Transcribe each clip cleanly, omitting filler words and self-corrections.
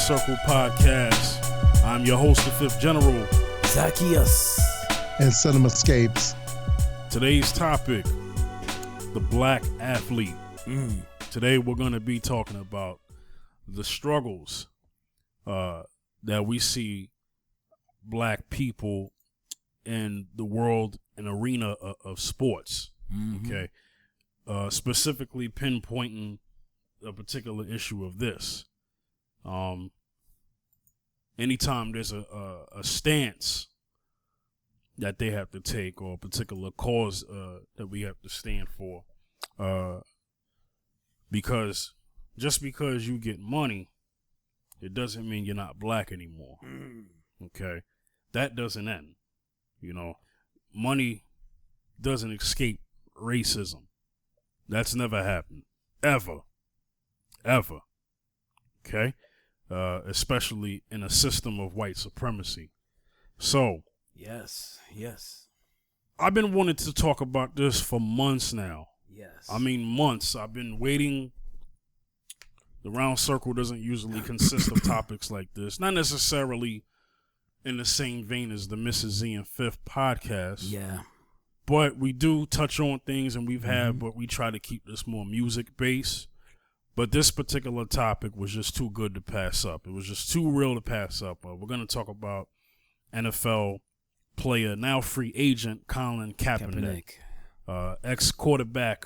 Circle Podcast. I'm your host, the Fifth General, Zaccheus and Cinemascapes. Today's topic, the black athlete. Today we're going to be talking about the struggles that we see black people in the world and arena of sports. Okay, specifically pinpointing a particular issue of this. Anytime there's a stance that they have to take or a particular cause that we have to stand for, because just because you get money, it doesn't mean you're not black anymore. Okay, that doesn't end. You know, money doesn't escape racism. That's never happened, ever. Okay, especially in a system of white supremacy. So, yes. I've been wanting to talk about this for months now. Yes. I mean, months. I've been waiting. The Round Circle doesn't usually consist of topics like this. Not necessarily in the same vein as the Mrs. Z and Fifth podcast. Yeah. But we do touch on things, and but we try to keep this more music-based. But this particular topic was just too good to pass up. It was just too real to pass up. We're going to talk about NFL player, now free agent, Colin Kaepernick. Ex-quarterback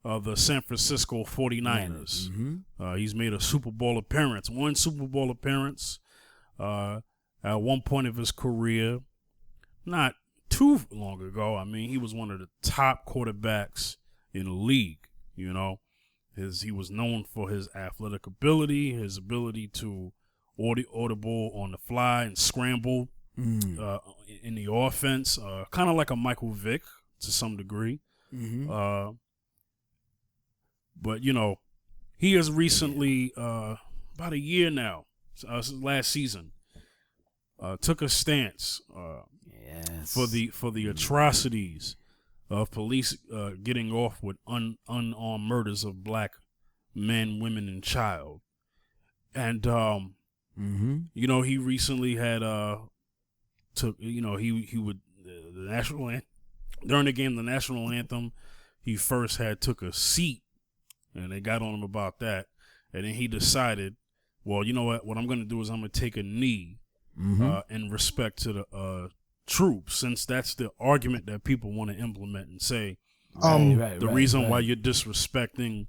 of the San Francisco 49ers. He's made a Super Bowl appearance, one Super Bowl appearance at one point of his career, not too long ago. I mean, he was one of the top quarterbacks in the league, you know. He was known for his athletic ability, his ability to audible on the fly and scramble in the offense, kind of like a Michael Vick to some degree. But, you know, he has recently, about a year now, last season, took a stance for the atrocities of police getting off with unarmed murders of black men, women, and child. And, you know, he recently had he would, the national anthem, during the game, the national anthem, he first took a seat, and they got on him about that. And then he decided, well, you know what I'm going to do is I'm going to take a knee in respect to the troops, since that's the argument that people want to implement and say the reason why you're disrespecting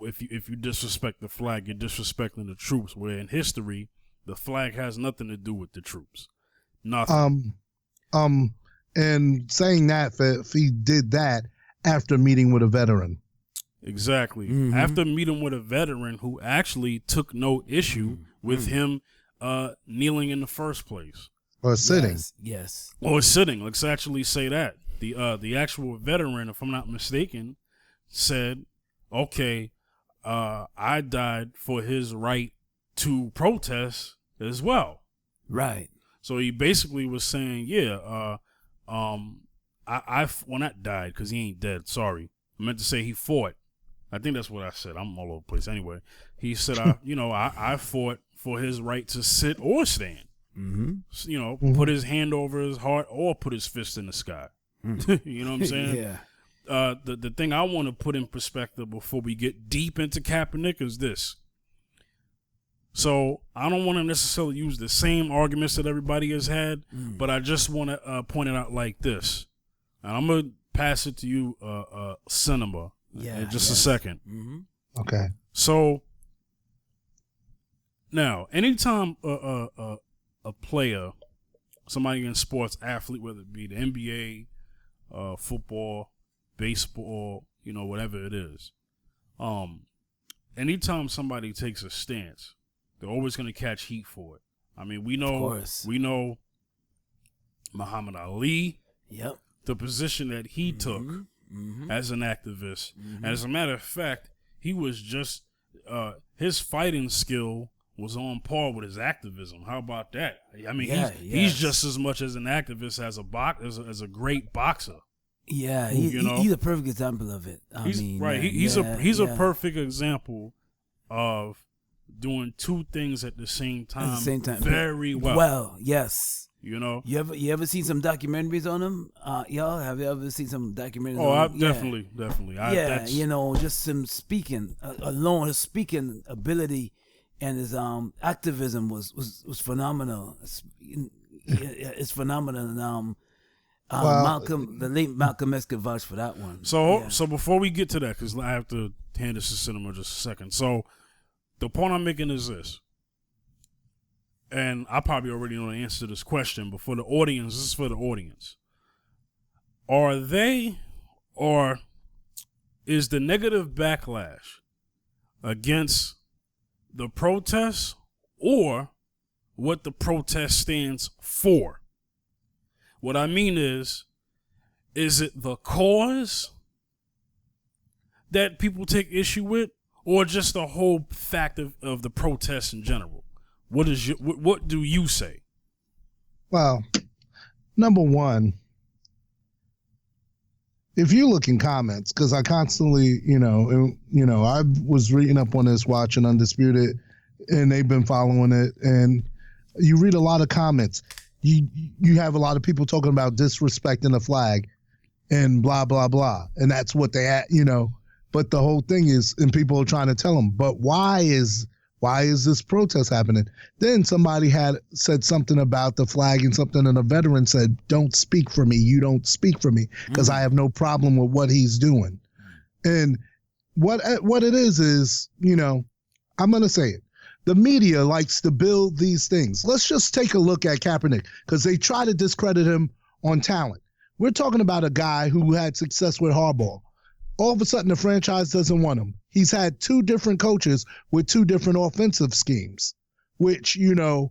if you disrespect the flag, you're disrespecting the troops, where in history the flag has nothing to do with the troops. Nothing. And saying that if he did that after meeting with a veteran. Exactly. After meeting with a veteran who actually took no issue with him kneeling in the first place. Or sitting. Yes. Or sitting. Let's actually say that. The actual veteran, if I'm not mistaken, said, okay, I died for his right to protest as well. Right. So he basically was saying, not died, because he ain't dead. Sorry. I meant to say he fought. I think that's what I said. I'm all over the place. Anyway, he said, I fought for his right to sit or stand. You know, put his hand over his heart or put his fist in the sky. You know what I'm saying? Yeah. The thing I want to put in perspective before we get deep into Kaepernick is this. So I don't want to necessarily use the same arguments that everybody has had, but I just want to point it out like this. And I'm going to pass it to you, Cinema, in just a second. Okay. So now, anytime a player, somebody in sports, athlete, whether it be the NBA, football, baseball, you know, whatever it is, anytime somebody takes a stance, they're always going to catch heat for it. I mean, we know Muhammad Ali, the position that he took as an activist. And as a matter of fact, he was just, his fighting skill was on par with his activism. How about that? I mean, he's just as much as an activist as a great boxer. Yeah, he's a perfect example of it. He's a perfect example of doing two things at the same time. At the same time, very well. Well, yes. You know, you ever seen some documentaries on him? Y'all, have you ever seen some documentaries? Oh, on him? definitely. Just him speaking alone. His speaking ability and his activism was phenomenal. It's phenomenal. And the late Malcolm X could vouch for that one. So before we get to that, because I have to hand this to Cinema just a second. So the point I'm making is this. And I probably already know the answer to this question, but for the audience, this is for the audience. Are they, or is the negative backlash against the protests or what the protest stands for? What I mean is it the cause that people take issue with, or just the whole fact of the protests in general? What do you say? Well, number one, if you look in comments, because I constantly, I was reading up on this, watching Undisputed, and they've been following it, and you read a lot of comments. You have a lot of people talking about disrespecting the flag and blah, blah, blah. And that's what they had, But the whole thing is, and people are trying to tell them, but why is this protest happening? Then somebody had said something about the flag and something, and a veteran said, don't speak for me. You don't speak for me because I have no problem with what he's doing. And what it is, I'm going to say it. The media likes to build these things. Let's just take a look at Kaepernick because they try to discredit him on talent. We're talking about a guy who had success with Harbaugh. All of a sudden, the franchise doesn't want him. He's had two different coaches with two different offensive schemes, which, and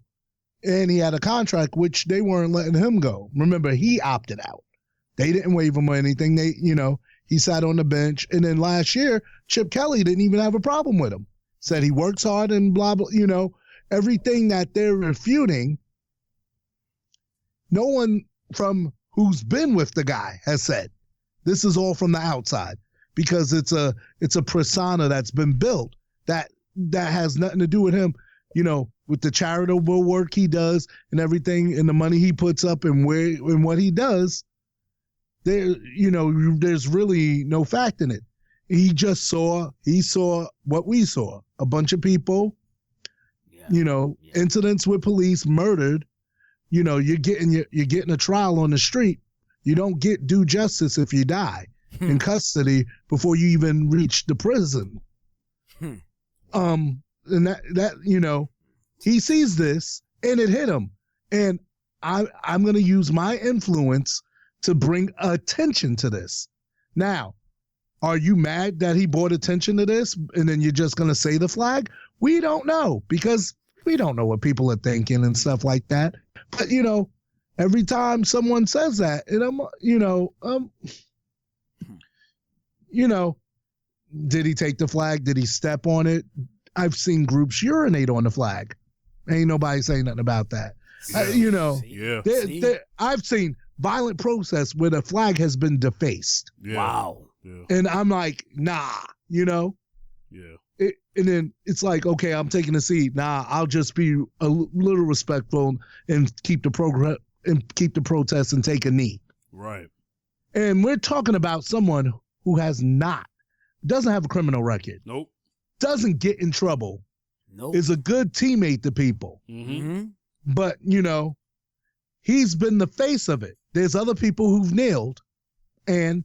he had a contract, which they weren't letting him go. Remember, he opted out. They didn't waive him or anything. He sat on the bench. And then last year, Chip Kelly didn't even have a problem with him. Said he works hard and blah, blah, everything that they're refuting. No one from who's been with the guy has said. This is all from the outside because it's a persona that's been built that has nothing to do with him, with the charitable work he does and everything and the money he puts up and what he does. There's really no fact in it. He saw what we saw. A bunch of people, incidents with police, murdered. You're getting a trial on the street. You don't get due justice if you die in custody before you even reach the prison. And that he sees this and it hit him. And I'm going to use my influence to bring attention to this. Now, are you mad that he brought attention to this and then you're just going to say the flag? We don't know because we don't know what people are thinking and stuff like that. But, every time someone says that, and did he take the flag? Did he step on it? I've seen groups urinate on the flag. Ain't nobody saying nothing about that. I've seen violent protests where the flag has been defaced. Yeah. Wow. Yeah. And I'm like, nah, Yeah. And then it's like, okay, I'm taking a seat. Nah, I'll just be a little respectful and keep the protest and take a knee. Right. And we're talking about someone who doesn't have a criminal record. Nope. Doesn't get in trouble. Nope. Is a good teammate to people. Mm-hmm. But, he's been the face of it. There's other people who've nailed, and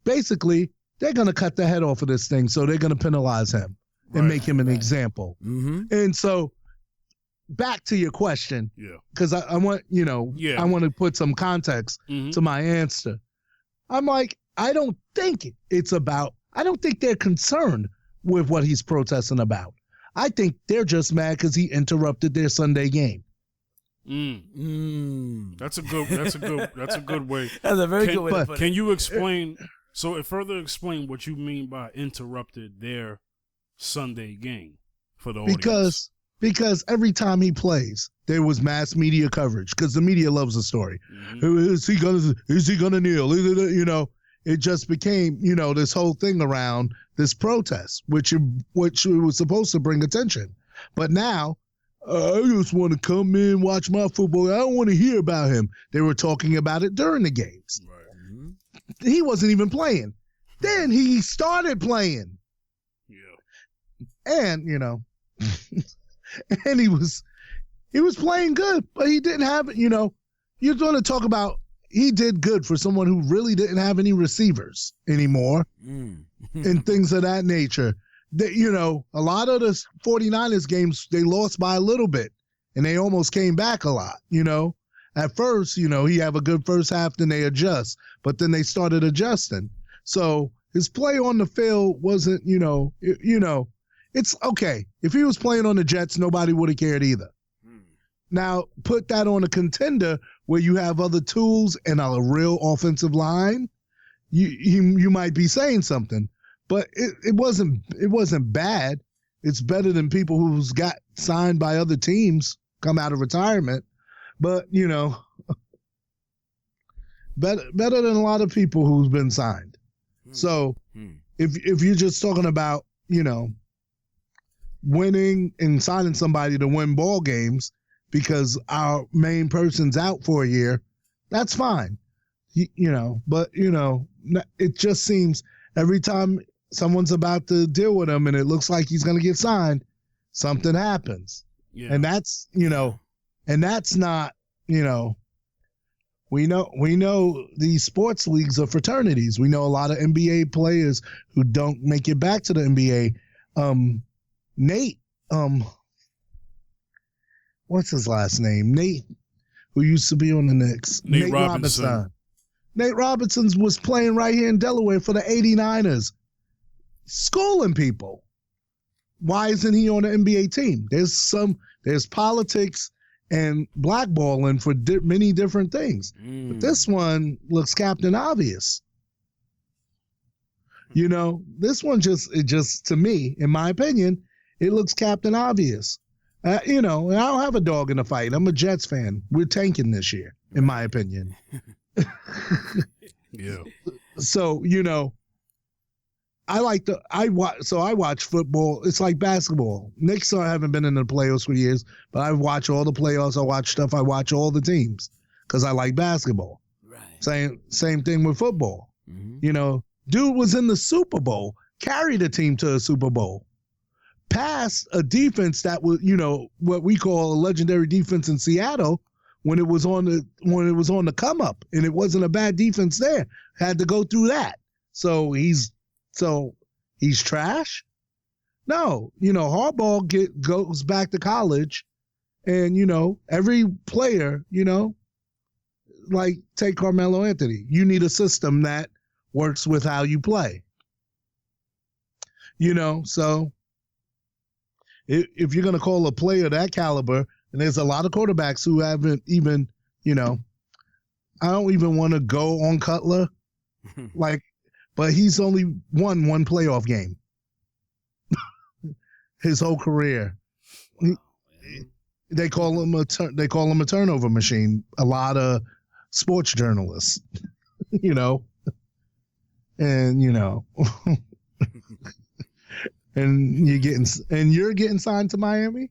basically they're going to cut the head off of this thing. So they're going to penalize him and make him an example. Mm-hmm. And so back to your question, because I want, I want to put some context to my answer. I'm like, I don't think they're concerned with what he's protesting about. I think they're just mad because he interrupted their Sunday game. That's a good way. That's a very good way to put it. Can you explain? So further explain what you mean by interrupted their Sunday game for the audience. Because every time he plays, there was mass media coverage because the media loves the story. Mm-hmm. Is he gonna kneel? It just became this whole thing around this protest, which was supposed to bring attention. But now, I just want to come in, watch my football. I don't want to hear about him. They were talking about it during the games. Right. Mm-hmm. He wasn't even playing. Then he started playing. Yeah. And, and he was playing good, but he didn't have, you're going to talk about he did good for someone who really didn't have any receivers anymore and things of that nature. A lot of the 49ers games, they lost by a little bit and they almost came back a lot, At first, he have a good first half, then they adjust, but then they started adjusting. So his play on the field wasn't, it's okay. If he was playing on the Jets, nobody would have cared either. Now, put that on a contender where you have other tools and a real offensive line, you might be saying something. But it wasn't bad. It's better than people who's got signed by other teams, come out of retirement. But, better than a lot of people who's been signed. So if you're just talking about, winning and signing somebody to win ball games because our main person's out for a year, that's fine. But, it just seems every time someone's about to deal with him and it looks like he's going to get signed, something happens. Yeah. And that's, and that's not, we know these sports leagues are fraternities. We know a lot of NBA players who don't make it back to the NBA. Nate, what's his last name? Nate, who used to be on the Knicks. Nate Robinson. Nate Robinson was playing right here in Delaware for the 89ers, schooling people. Why isn't he on the NBA team? There's politics and blackballing for many different things. But this one looks Captain Obvious. This one just to me, in my opinion, it looks Captain Obvious. And I don't have a dog in the fight. I'm a Jets fan. We're tanking this year, in my opinion. Yeah. So, I watch football. It's like basketball. Knicks haven't been in the playoffs for years, but I watch all the playoffs. I watch stuff. I watch all the teams because I like basketball. Right. Same thing with football. Mm-hmm. Dude was in the Super Bowl, carried a team to a Super Bowl, passed a defense that was, what we call a legendary defense in Seattle when it was on the come up, and it wasn't a bad defense there. Had to go through that. So he's trash? No, Harbaugh goes back to college, and every player, like take Carmelo Anthony. You need a system that works with how you play. So if you're gonna call a player that caliber, and there's a lot of quarterbacks who haven't even, I don't even want to go on Cutler, but he's only won one playoff game his whole career. They call him a turnover machine. A lot of sports journalists, and and you're getting signed to Miami.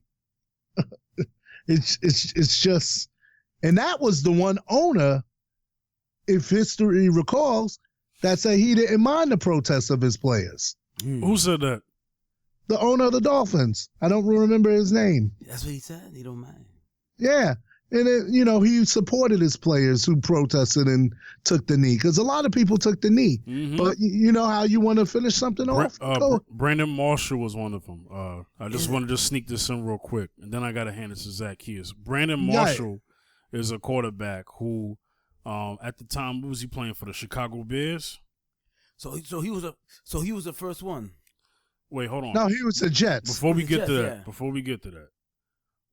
It's just, and that was the one owner, if history recalls, that said he didn't mind the protests of his players. Who said that? The owner of the Dolphins. I don't remember his name. That's what he said. He don't mind. Yeah. And, he supported his players who protested and took the knee. Because a lot of people took the knee. Mm-hmm. But you know how you want to finish something off? Brandon Marshall was one of them. I just want to sneak this in real quick. And then I got to hand it to Zaccheus. Brandon Marshall is a quarterback who, at the time, what was he playing for? The Chicago Bears? So he was the first one. Wait, hold on. No, he was the Jets. Before we get to that,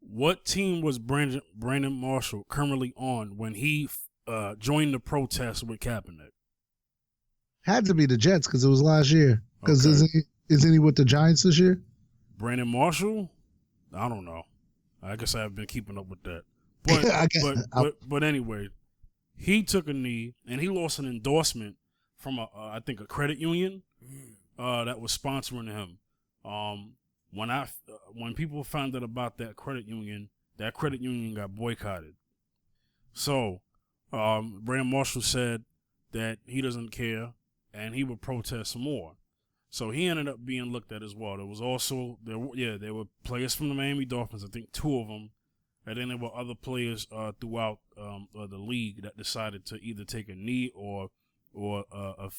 what team was Brandon Marshall currently on when he joined the protest with Kaepernick? Had to be the Jets because it was last year. Because isn't he with the Giants this year? Brandon Marshall? I don't know. I guess I have been keeping up with that. But anyway, he took a knee and he lost an endorsement from I think a credit union that was sponsoring him. when people found out about that credit union got boycotted. So, Brandon Marshall said that he doesn't care and he would protest more. So he ended up being looked at as well. There was also there were players from the Miami Dolphins, I think 2 of them, and then there were other players throughout the league that decided to either take a knee or a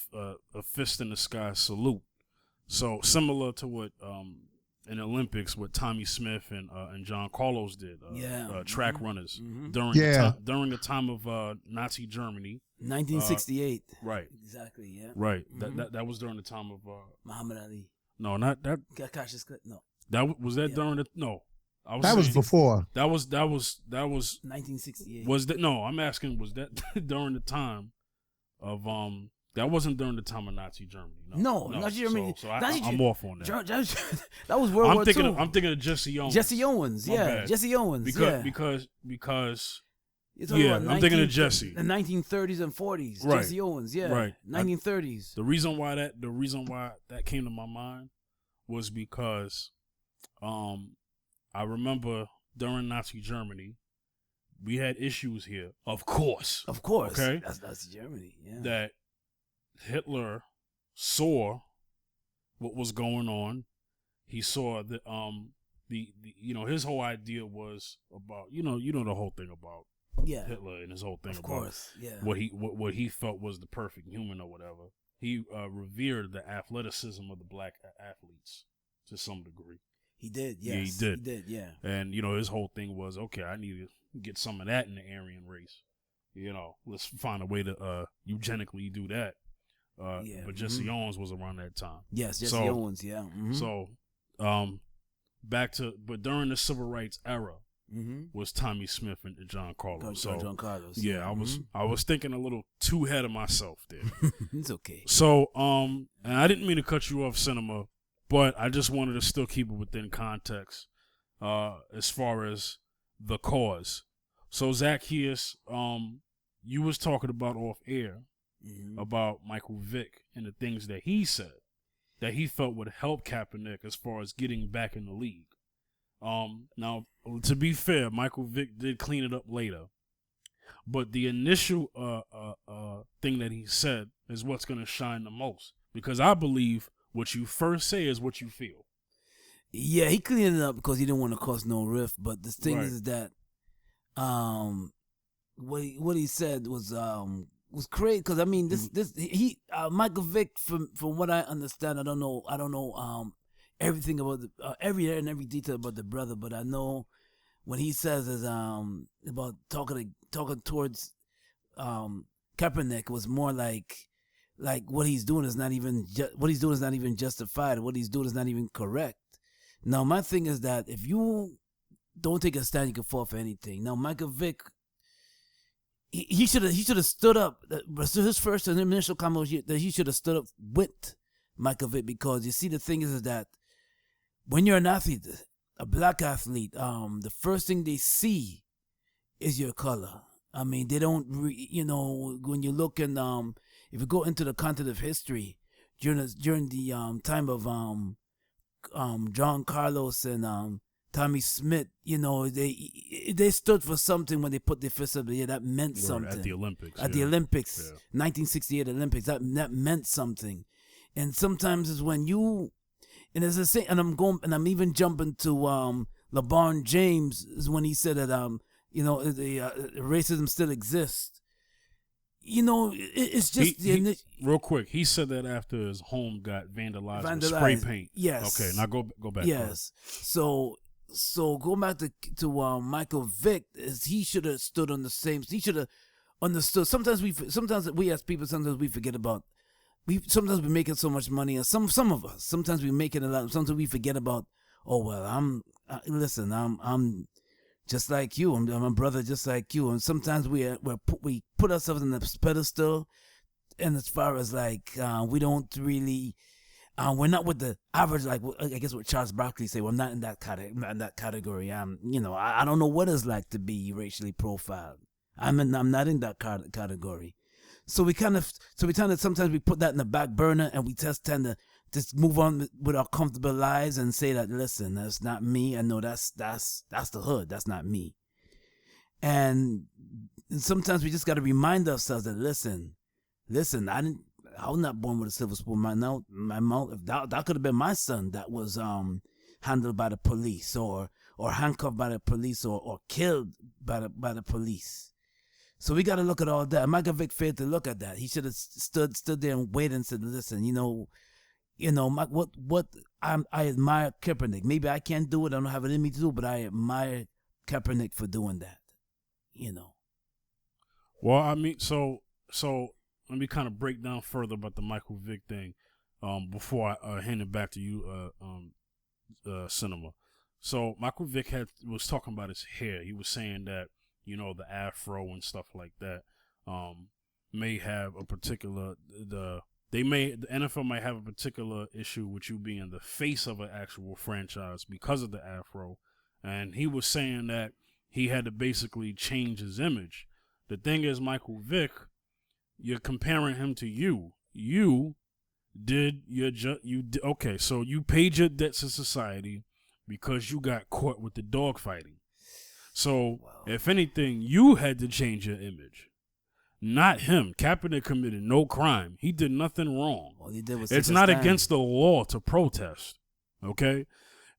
fist in the sky salute. So similar to what in the Olympics, what Tommy Smith and John Carlos did, track runners during the time of Nazi Germany, 1968. Right. Exactly. Yeah. Right. That was during the time of Muhammad Ali. No, not that. No. That was that during the no. That was before. That was 1968. Was that no? I'm asking, was that during the time of That wasn't during the time of Nazi Germany. No, Nazi Germany. So I'm off on that. That was World War II. I'm thinking of Jesse Owens. Jesse Owens, yeah. Jesse Owens, because I'm thinking of Jesse. The 1930s and 40s. Right. Jesse Owens, yeah. Right. 1930s. The reason why that came to my mind was because I remember during Nazi Germany, we had issues here. Of course. Okay. That's Germany, yeah. That Hitler saw what was going on. He saw that the his whole idea was about the whole thing about Hitler and his whole thing what he felt was the perfect human or whatever. He revered the athleticism of the black athletes to some degree. He did, yes. Yeah, he did. He did, yeah. And his whole thing was, okay, I need to get some of that in the Aryan race. Let's find a way to eugenically do that. But Jesse Owens was around that time. Yes, Jesse Owens, yeah. Mm-hmm. So, but during the civil rights era was Tommy Smith and John Carlos. John Carlos. Yeah, I was thinking a little too ahead of myself there. It's okay. So, and I didn't mean to cut you off, Cinema, but I just wanted to still keep it within context as far as the cause. So, Zaccheus, you was talking about off air about Michael Vick and the things that he said that he felt would help Kaepernick as far as getting back in the league. Now, to be fair, Michael Vick did clean it up later, but the initial thing that he said is what's going to shine the most, because I believe what you first say is what you feel. Yeah, he cleaned it up because he didn't want to cause no rift. But the thing is that what he said was crazy, because I mean Michael Vick, from what I understand, I don't know everything about every detail about the brother, but I know when he says is about talking towards Kaepernick was more like what he's doing is not even justified. What he's doing is not even correct. Now my thing is that if you don't take a stand, you can fall for anything. Now Michael Vick, he should have stood up. His first and initial comment was that he should have stood up with Michael Vick, because you see the thing is that when you're an athlete, a black athlete, the first thing they see is your color. I mean, they don't, when you look in, if you go into the content of history, during the time of John Carlos and Tommy Smith, they stood for something when they put their fist up. Yeah, that meant something. At the Olympics. The Olympics, 1968 Olympics, that meant something. And sometimes it's when you, and as I say, and I'm even jumping to LeBron James is when he said that racism still exists. It's just real quick. He said that after his home got vandalized with spray paint. Yes. Okay, now go back. Yes. So going back to Michael Vick, he should have stood on the same. He should have understood. Sometimes we as people, sometimes we forget about. Sometimes we're making so much money, and some of us, sometimes we're making a lot. Sometimes we forget about. Oh well, I'm just like you. I'm a brother just like you. And sometimes we put ourselves in the pedestal, and as far as we don't really. We're not with the average, I guess what Charles Barkley say. We're not in that category. I don't know what it's like to be racially profiled. I'm not in that category. So we sometimes we put that in the back burner, and we just tend just move on with our comfortable lives and say that, listen, that's not me. I know that's the hood. That's not me. And sometimes we just got to remind ourselves that, listen, I was not born with a silver spoon. My mouth, if that could have been my son that was handled by the police or handcuffed by the police or killed by the police. So we got to look at all that. Michael Vick failed to look at that. He should have stood there and waited and said, listen, I admire Kaepernick. Maybe I can't do it. I don't have it in me to do, but I admire Kaepernick for doing that. Well, I mean, so let me kind of break down further about the Michael Vick thing before I hand it back to you, Cinema. So Michael Vick was talking about his hair. He was saying that, the afro and stuff like that may have a particular, the NFL might have a particular issue with you being the face of an actual franchise because of the afro. And he was saying that he had to basically change his image. The thing is, Michael Vick, you're comparing him to you. Okay, so you paid your debts to society because you got caught with the dog fighting. So, if anything, you had to change your image. Not him. Kaepernick committed no crime. He did nothing wrong. All he did was it's not against the law to protest. Okay?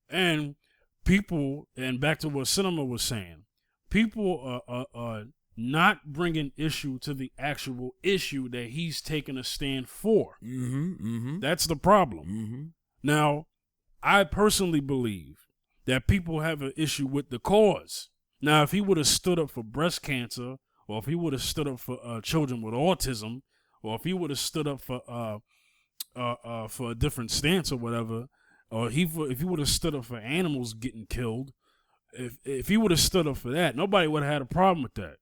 And people, and back to what Cinema was saying, people are not bringing issue to the actual issue that he's taking a stand for. That's the problem. Now, I personally believe that people have an issue with the cause. Now, if he would have stood up for breast cancer, or if he would have stood up for children with autism, or if he would have stood up for a different stance or whatever, or if he would have stood up for animals getting killed, if he would have stood up for that, nobody would have had a problem with that.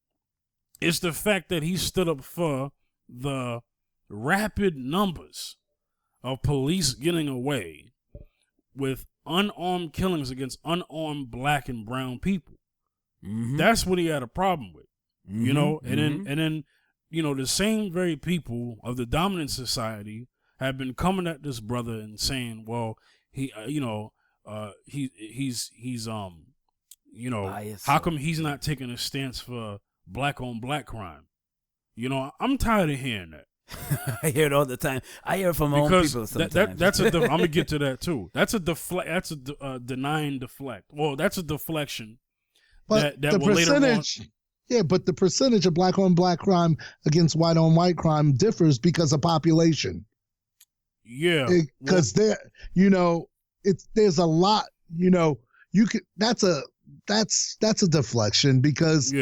It's the fact that he stood up for the rapid numbers of police getting away with unarmed killings against unarmed black and brown people. That's what he had a problem with, and then the same very people of the dominant society have been coming at this brother and saying, well, he's how come he's not taking a stance for black on black crime? I'm tired of hearing that. I hear it all the time. I hear it from my own people sometimes. I'm gonna get to that too. That's a denying deflect. Well, that's a deflection. But that the will percentage, later on. Yeah, but the percentage of black on black crime against white on white crime differs because of population. Yeah, because there's a lot. You could that's a deflection because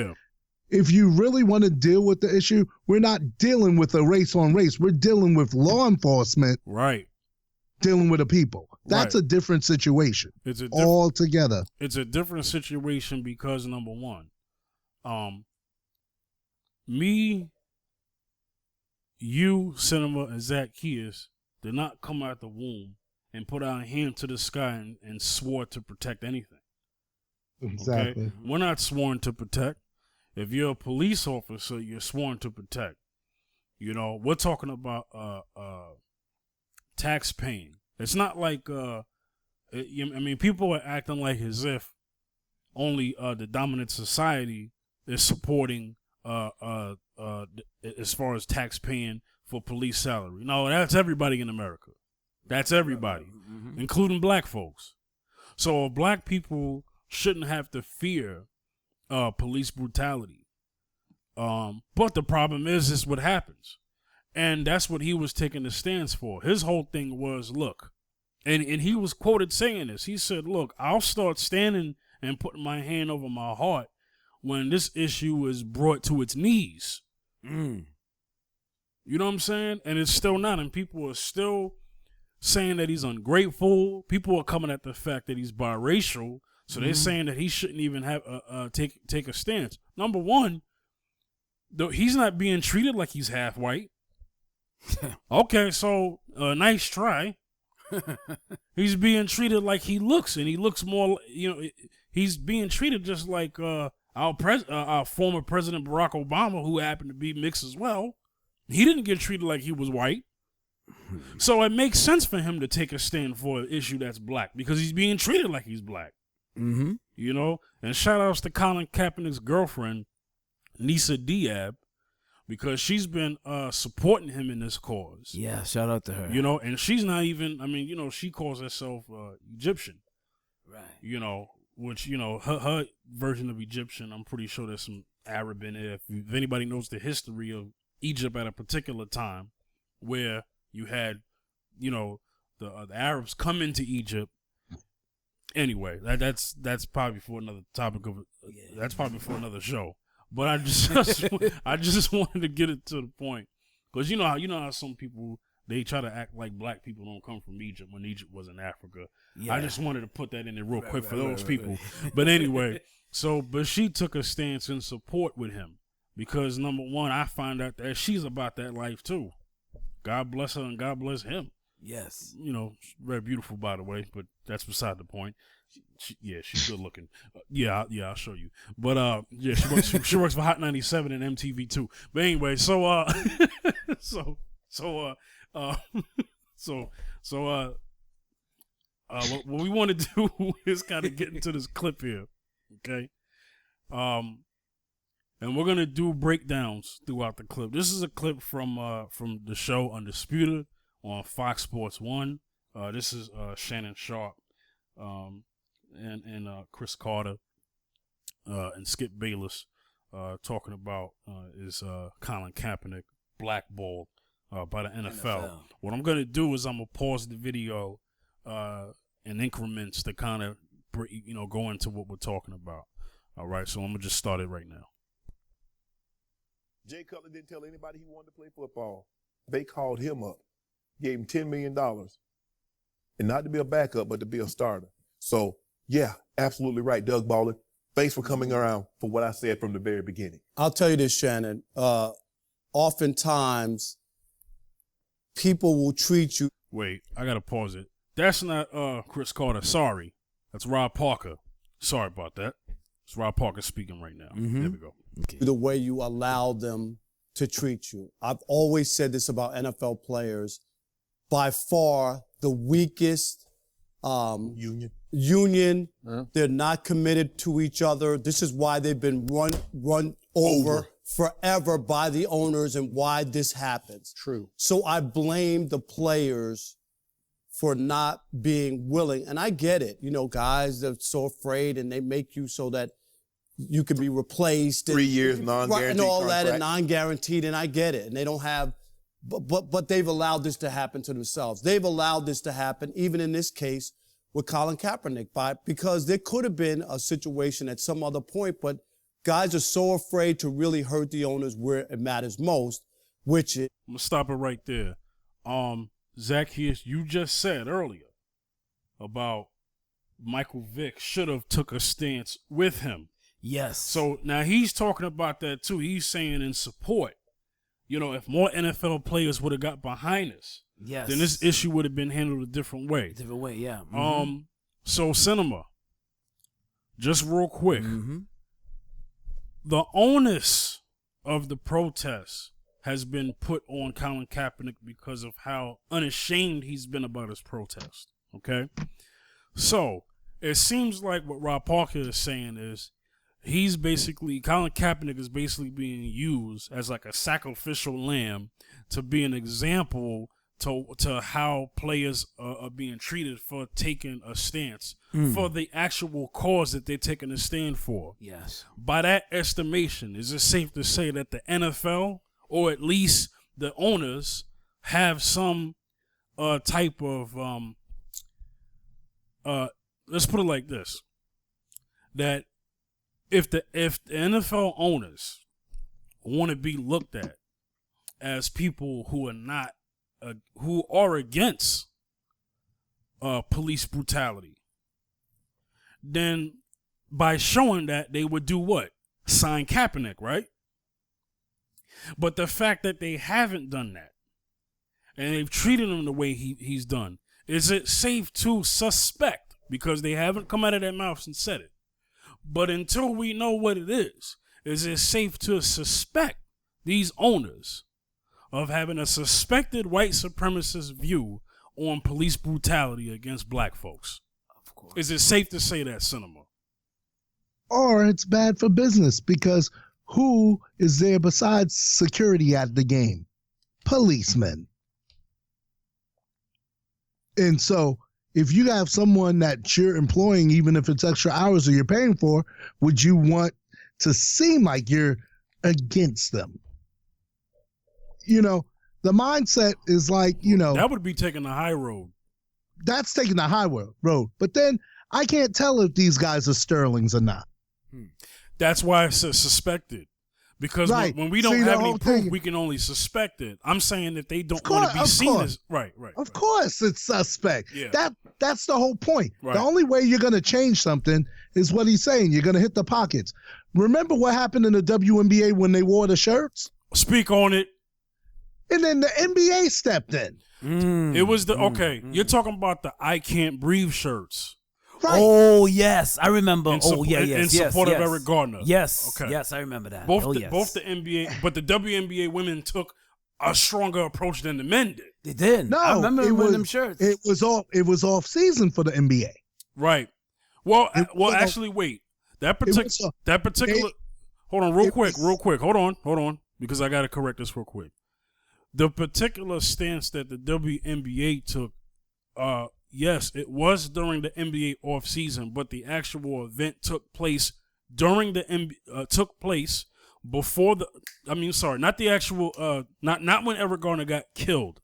if you really want to deal with the issue, we're not dealing with a race on race. We're dealing with law enforcement, right? Dealing with the people. That's a different situation. It's altogether. It's a different situation because number one, me, you, Cinema, and Zaccheus did not come out the womb and put our hand to the sky and swore to protect anything. Exactly. Okay? We're not sworn to protect. If you're a police officer, you're sworn to protect. We're talking about tax paying. It's not like people are acting like as if only the dominant society is supporting as far as tax paying for police salary. No, that's everybody in America. That's everybody, including black folks. So black people shouldn't have to fear police brutality. But the problem is what happens. And that's what he was taking the stance for. His whole thing was, look, and he was quoted saying this. He said, look, I'll start standing and putting my hand over my heart when this issue is brought to its knees. You know what I'm saying? And it's still not. And people are still saying that he's ungrateful. People are coming at the fact that he's biracial. So they're saying that he shouldn't even have take a stance. Number one, though, he's not being treated like he's half white. Okay, so nice try. He's being treated like he looks, and he looks more. He's being treated just like our former President Barack Obama, who happened to be mixed as well. He didn't get treated like he was white. So it makes sense for him to take a stand for an issue that's black because he's being treated like he's black. Mm-hmm. You know? And shout outs to Colin Kaepernick's girlfriend, Nisa Diab, because she's been supporting him in this cause. Yeah, shout out to her. You know, and she's not even, I mean, you know, she calls herself Egyptian. Right. You know, which, you know, her version of Egyptian, I'm pretty sure there's some Arab in there. If anybody knows the history of Egypt at a particular time where you had, you know, the Arabs come into Egypt. Anyway, that's probably for another topic of that's probably for another show. But I just wanted to get it to the point because you know how some people they try to act like black people don't come from Egypt when Egypt was in Africa. Yeah. I just wanted to put that in there real quick for those people. But anyway, but she took a stance in support with him because number one, I find out that she's about that life too. God bless her and God bless him. Yes. You know, very beautiful, by the way, but that's beside the point. She's good looking. I'll show you. But she works for Hot 97 and MTV too. But anyway, what we want to do is kind of get into this clip here, okay? And we're gonna do breakdowns throughout the clip. This is a clip from the show Undisputed on Fox Sports 1. This is Shannon Sharp and Chris Carter and Skip Bayless talking about is Colin Kaepernick blackballed by the NFL. What I'm going to do is I'm going to pause the video in increments to kind of go into what we're talking about. All right, so I'm going to just start it right now. Jay Cutler didn't tell anybody he wanted to play football. They called him up, gave him $10 million, and not to be a backup, but to be a starter. So, yeah, absolutely right, Doug Ballin. Thanks for coming around for what I said from the very beginning. I'll tell you this, Shannon. Oftentimes, people will treat you. Wait, I got to pause it. That's not Chris Carter. Sorry. That's Rob Parker. Sorry about that. It's Rob Parker speaking right now. Mm-hmm. There we go. Okay. The way you allow them to treat you. I've always said this about NFL players. By far, the weakest union. They're not committed to each other. This is why they've been run over forever by the owners and why this happens. True. So I blame the players for not being willing. And I get it. You know, guys are so afraid and they make you so that you can be replaced. 3 years non-guaranteed and all contract. that and non-guaranteed, and I get it. And they don't have, but they've allowed this to happen to themselves. They've allowed this to happen, even in this case with Colin Kaepernick, because there could have been a situation at some other point, but guys are so afraid to really hurt the owners where it matters most, which is. I'm going to stop it right there. Zaccheus, you just said earlier about Michael Vick should have took a stance with him. Yes. So now he's talking about that too. He's saying in support, you know, if more NFL players would have got behind us, yes, then this issue would have been handled a different way. Different way, yeah. Mm-hmm. So Cinema, just real quick, the onus of the protest has been put on Colin Kaepernick because of how unashamed he's been about his protest. Okay? So it seems like what Rob Parker is saying is Colin Kaepernick is basically being used as like a sacrificial lamb to be an example to how players are being treated for taking a stance for the actual cause that they're taking a stand for. Yes. By that estimation, is it safe to say that the NFL, or at least the owners, have some type of let's put it like this, that if the NFL owners want to be looked at as people who are not who are against police brutality, then by showing that, they would do what? Sign Kaepernick, right? But the fact that they haven't done that and they've treated him the way he's done, is it safe to suspect, because they haven't come out of their mouths and said it, but until we know what it is it safe to suspect these owners of having a suspected white supremacist view on police brutality against black folks. Of course. Is it safe to say that, Cinema? Or it's bad for business because who is there besides security at the game? Policemen. And so if you have someone that you're employing, even if it's extra hours or you're paying for, would you want to seem like you're against them? You know, the mindset is like, you know. That would be taking the high road. That's taking the high road. But then I can't tell if these guys are Sterlings or not. That's why it's suspected. Because right. when we don't have any proof, we can only suspect it. I'm saying if they don't want to be seen as right. Of course it's suspect. Yeah. That's the whole point. Right. The only way you're gonna change something is what he's saying. You're gonna hit the pockets. Remember what happened in the WNBA when they wore the shirts? Speak on it. And then the NBA stepped in. It was you're talking about the I Can't Breathe shirts. Right. Oh yes, I remember. In support of Eric Gardner. Yes, yes, I remember that. Both the NBA, but the WNBA women took a stronger approach than the men did. They did. No, I remember wearing them shirts. It was off season for the NBA. Right. Well, actually, wait. That particular. Hold on, real quick. Hold on, because I got to correct this real quick. The particular stance that the WNBA took, yes, it was during the NBA offseason, but the actual event took place during the took place before the. I mean, sorry, not the actual. Not when Eric Garner got killed.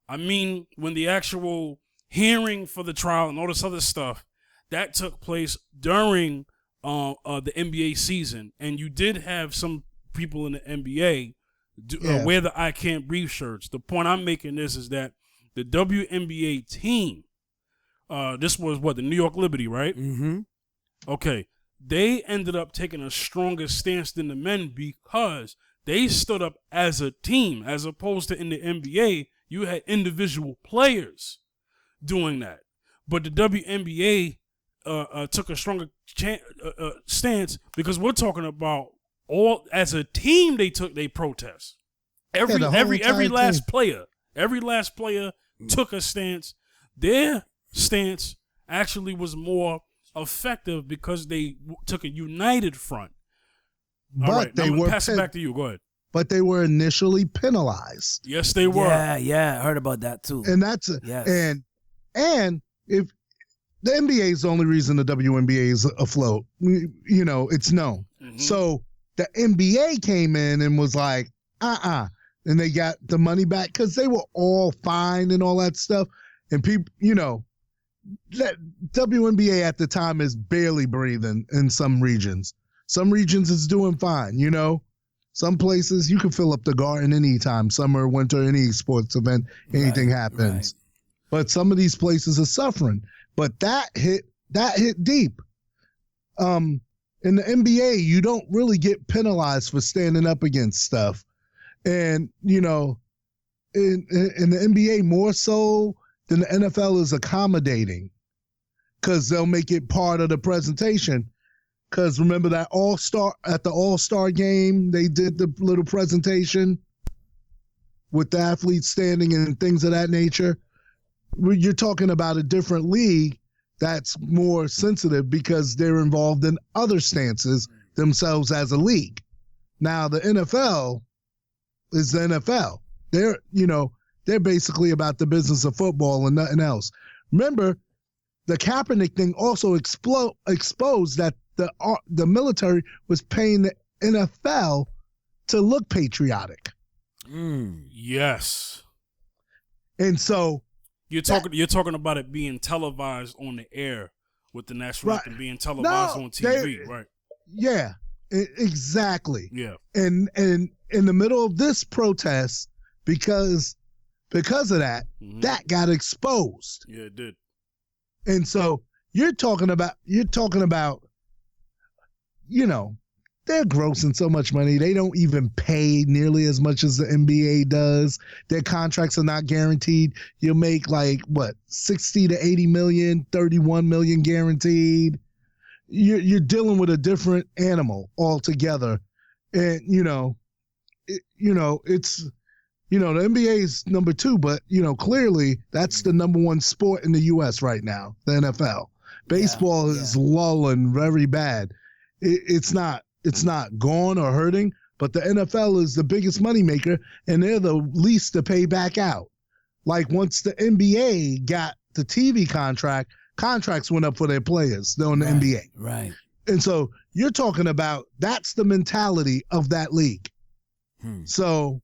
I mean, when the actual hearing for the trial and all this other stuff that took place during the NBA season, and you did have some people in the NBA wear the I Can't Breathe shirts. The point I'm making is that the WNBA team. This was the New York Liberty, right? Mm-hmm. Okay. They ended up taking a stronger stance than the men because they stood up as a team, as opposed to in the NBA, you had individual players doing that. But the WNBA took a stronger stance because we're talking about all as a team. They protest. Every last player took a stance. Their stance actually was more effective because they took a united front. But all right, I'm gonna pass it back to you. Go ahead. But they were initially penalized. Yes, they were. Yeah, I heard about that too. And that's yes. And if the NBA is the only reason the WNBA is afloat, you know, it's known. Mm-hmm. So the NBA came in and was like, and they got the money back because they were all fined and all that stuff. And people, you know, that WNBA at the time is barely breathing in some regions. Some regions it's doing fine, you know. Some places you can fill up the Garden anytime, summer, winter, any sports event, anything happens. Right. But some of these places are suffering. But that hit deep. In the NBA, you don't really get penalized for standing up against stuff. And, you know, in the NBA more so than the NFL is accommodating because they'll make it part of the presentation. Because remember that at the All-Star game, they did the little presentation with the athletes standing and things of that nature. You're talking about a different league that's more sensitive because they're involved in other stances themselves as a league. Now the NFL is the NFL. They're basically about the business of football and nothing else. Remember, the Kaepernick thing also exposed that the military was paying the NFL to look patriotic. Yes. And so you're talking about it being televised on the air with the national anthem being televised on TV, right? Yeah, exactly. Yeah. And in the middle of this protest, because of that, that got exposed. Yeah, it did. And so you're talking about, you know, they're grossing so much money. They don't even pay nearly as much as the NBA does. Their contracts are not guaranteed. You'll make 60 to 80 million, 31 million guaranteed. You're dealing with a different animal altogether. And, it's You know, the NBA is number 2, but, you know, clearly that's the number 1 sport in the U.S. right now, the NFL. Baseball is lulling very bad. It's not gone or hurting, but the NFL is the biggest moneymaker, and they're the least to pay back out. Like once the NBA got the TV contracts went up for their players. They're on the NBA. Right. And so you're talking about that's the mentality of that league. So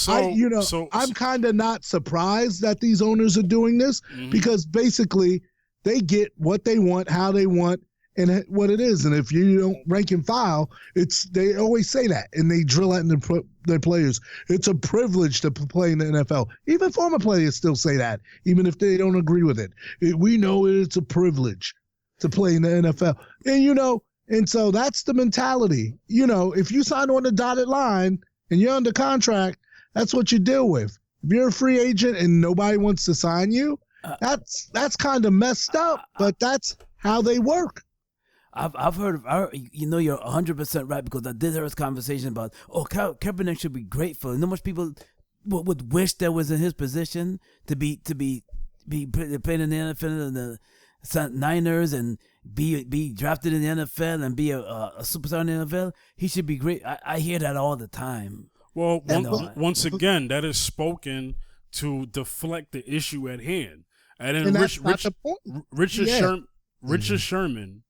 I'm kind of not surprised that these owners are doing this because basically they get what they want, how they want, and what it is. And if you don't rank and file, they always say that, and they drill that in their players. It's a privilege to play in the NFL. Even former players still say that, even if they don't agree with it. We know it's a privilege to play in the NFL. And, you know, and so that's the mentality. You know, if you sign on the dotted line and you're under contract, that's what you deal with. If you're a free agent and nobody wants to sign you, that's kind of messed up, but that's how they work. I've heard of, you know, you're 100% right, because I did hear this conversation about, Kaepernick should be grateful. And how much people would wish that was in his position to be playing in the NFL and the Niners and be drafted in the NFL and be a superstar in the NFL. He should be great. I hear that all the time. Well, once again, that is spoken to deflect the issue at hand. And then Richard Sherman,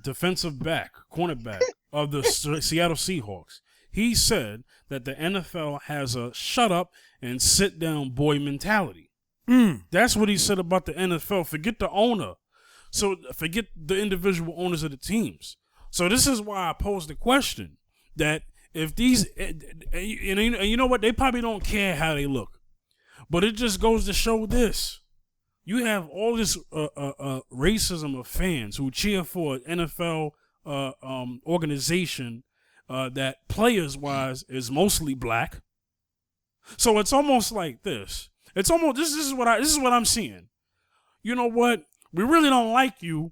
defensive cornerback of the Seattle Seahawks, he said that the NFL has a shut up and sit down boy mentality. That's what he said about the NFL. Forget the owner. So forget the individual owners of the teams. So this is why I posed the question that if these, and you know what, they probably don't care how they look, but it just goes to show this. You have all this racism of fans who cheer for an NFL organization that players-wise is mostly black. So it's almost like this. It's almost this is what I'm seeing. You know what? We really don't like you,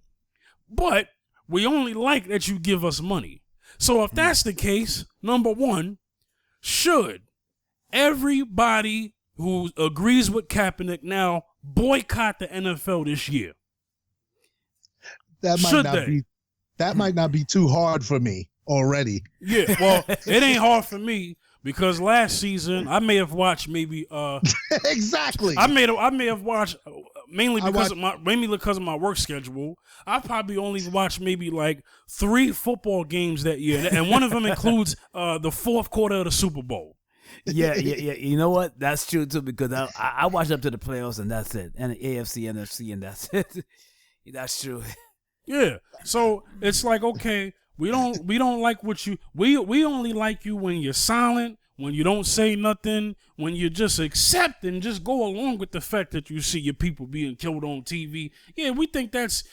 but we only like that you give us money. So if that's the case, number one, should everybody who agrees with Kaepernick now boycott the NFL this year? That might not be too hard for me already. Yeah, well, it ain't hard for me because last season I may have watched maybe exactly. I may have watched mainly because of my work schedule. I probably only watched maybe like 3 football games that year, and one of them includes the fourth quarter of the Super Bowl. Yeah. You know what? That's true too, because I watched up to the playoffs and that's it, and the AFC, NFC, and that's it. That's true. Yeah. So it's like, okay, we don't like what you we only like you when you're silent, when you don't say nothing, when you just accept and just go along with the fact that you see your people being killed on TV. Yeah, we think that's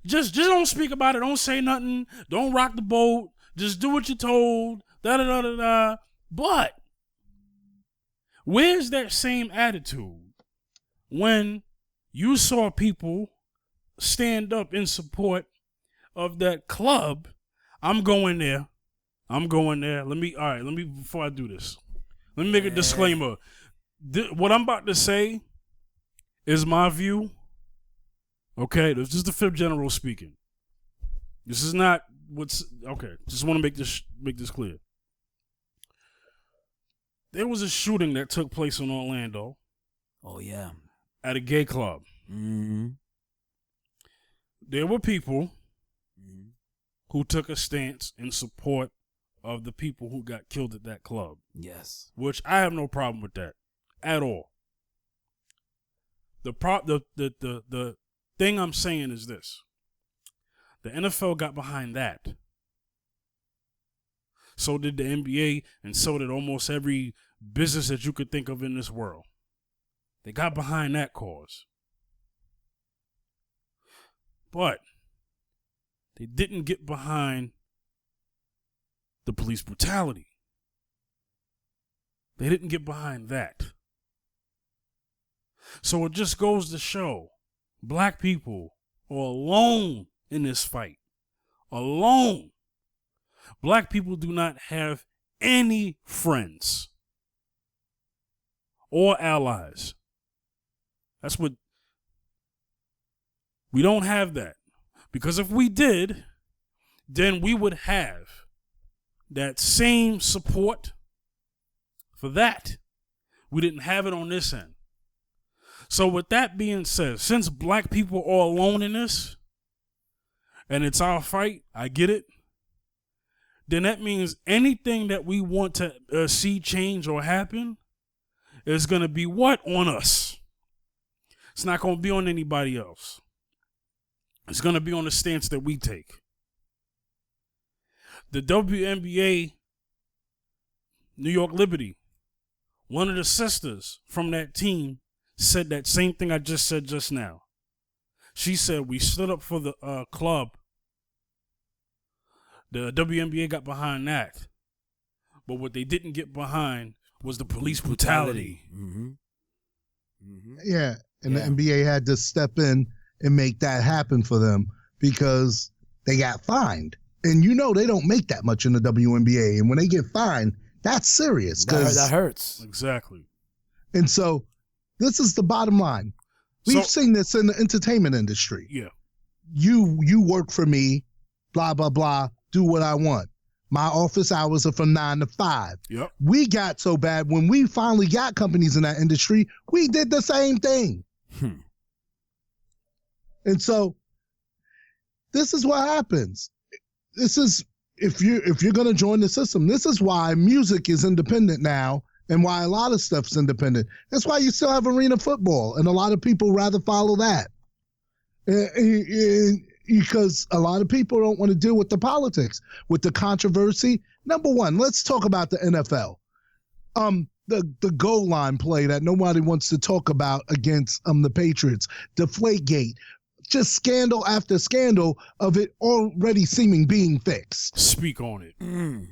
just don't speak about it, don't say nothing, don't rock the boat, just do what you're told. Da. But where's that same attitude when you saw people stand up in support of that club? I'm going there. Before I do this, let me make a disclaimer. What I'm about to say is my view. Okay, this is the Fifth General speaking. This is not okay. Just want to make this clear. There was a shooting that took place in Orlando. Oh, yeah. At a gay club. Mm-hmm. There were people who took a stance in support of the people who got killed at that club. Yes. Which I have no problem with that at all. The thing I'm saying is this. The NFL got behind that. So did the NBA, and so did almost every business that you could think of in this world. They got behind that cause. But they didn't get behind the police brutality. They didn't get behind that. So it just goes to show black people are alone in this fight. Alone. Black people do not have any friends or allies. That's what we don't have that. Because if we did, then we would have that same support for that. We didn't have it on this end. So with that being said, since black people are all alone in this, and it's our fight, I get it, then that means anything that we want to see change or happen is going to be what? On us. It's not going to be on anybody else. It's going to be on the stance that we take. The WNBA, New York Liberty, one of the sisters from that team said that same thing I just said just now. She said, we stood up for the club. The WNBA got behind that. But what they didn't get behind was the police brutality. Mm-hmm. Mm-hmm. Yeah, and the NBA had to step in and make that happen for them because they got fined. And you know they don't make that much in the WNBA. And when they get fined, that's serious. That hurts. Exactly. And so this is the bottom line. We've seen this in the entertainment industry. Yeah. You work for me, blah, blah, blah, do what I want. My office hours are from 9 to 5. Yep. We got so bad when we finally got companies in that industry, we did the same thing. And so this is what happens. This is if you're gonna join the system, this is why music is independent now and why a lot of stuff's independent. That's why you still have arena football, and a lot of people rather follow that. Because a lot of people don't want to deal with the politics, with the controversy. Number one, let's talk about the NFL. The goal line play that nobody wants to talk about against the Patriots, Deflategate, just scandal after scandal of it already seeming being fixed. Speak on it.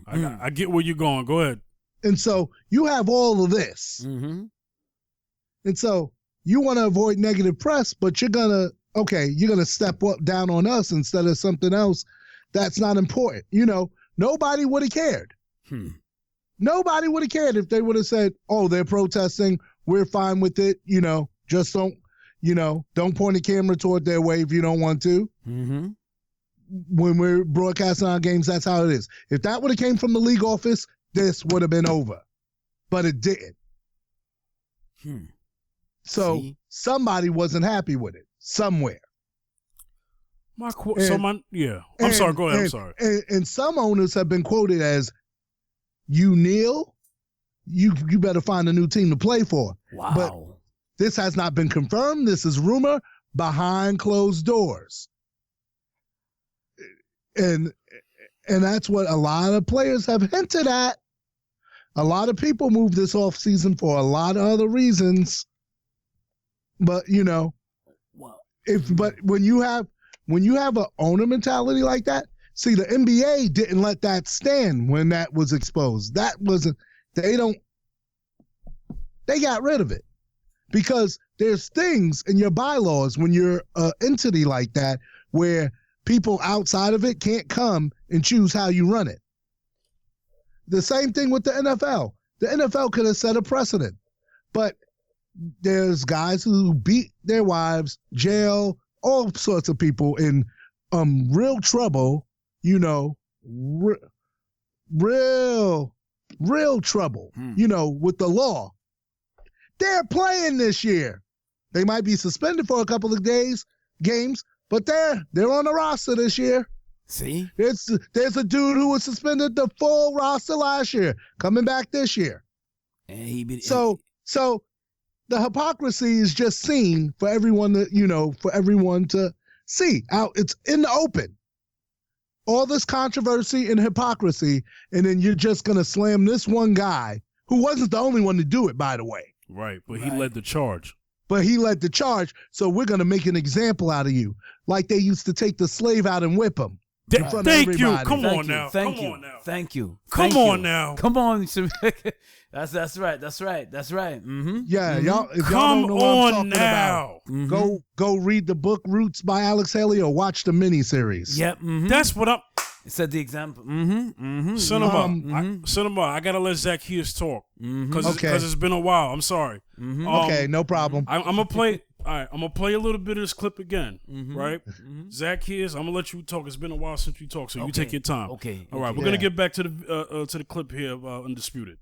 I get where you're going. Go ahead. And so you have all of this. Mm-hmm. And so you want to avoid negative press, but you're going to step down on us instead of something else that's not important. You know, nobody would have cared. Nobody would have cared if they would have said, oh, they're protesting, we're fine with it, just don't point a camera toward their way if you don't want to. Mm-hmm. When we're broadcasting our games, that's how it is. If that would have came from the league office, this would have been over. But it didn't. So somebody wasn't happy with it somewhere. I'm sorry. Go ahead. I'm sorry. And some owners have been quoted as, you kneel, you better find a new team to play for. Wow. But this has not been confirmed. This is rumor behind closed doors. And that's what a lot of players have hinted at. A lot of people moved this offseason for a lot of other reasons. But, when you have an owner mentality like that, see, the NBA didn't let that stand when that was exposed. They got rid of it. Because there's things in your bylaws when you're an entity like that where people outside of it can't come and choose how you run it. The same thing with the NFL. The NFL could have set a precedent. But there's guys who beat their wives, jail, all sorts of people in real trouble, real trouble, with the law. They're playing this year. They might be suspended for a couple of games, but they're on the roster this year. See? There's a dude who was suspended the full roster last year, coming back this year. And so the hypocrisy is just seen for everyone to see. Out, it's in the open. All this controversy and hypocrisy, and then you're just gonna slam this one guy who wasn't the only one to do it, by the way. Right, but he led the charge. So we're going to make an example out of you. Like they used to take the slave out and whip him. Thank you. Come on now. Thank you. Come on now. Come on. That's right. Mm-hmm. Yeah, y'all. If Come y'all don't know what I'm talking now. About, go read the book Roots by Alex Haley or watch the miniseries. Yep. Mm-hmm. That's what I'm. Set the example. Cinema, I gotta let Zaccheus talk because it's been a while. I'm sorry. Okay, no problem. I'm gonna play. All right, I'm gonna play a little bit of this clip again. Right, Zaccheus, I'm gonna let you talk. It's been a while since you talked, so you take your time. Okay. All right, we're gonna get back to the clip here of Undisputed.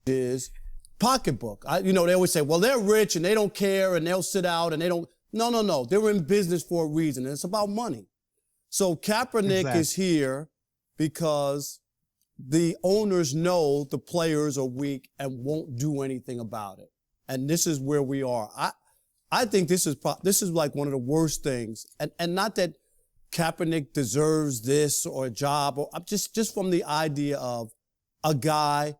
Is pocketbook. They always say, well, they're rich and they don't care and they'll sit out and they don't. No. They're in business for a reason, and it's about money. So Kaepernick is here because the owners know the players are weak and won't do anything about it. And this is where we are. I think this is like one of the worst things. And not that Kaepernick deserves this or a job, or just from the idea of a guy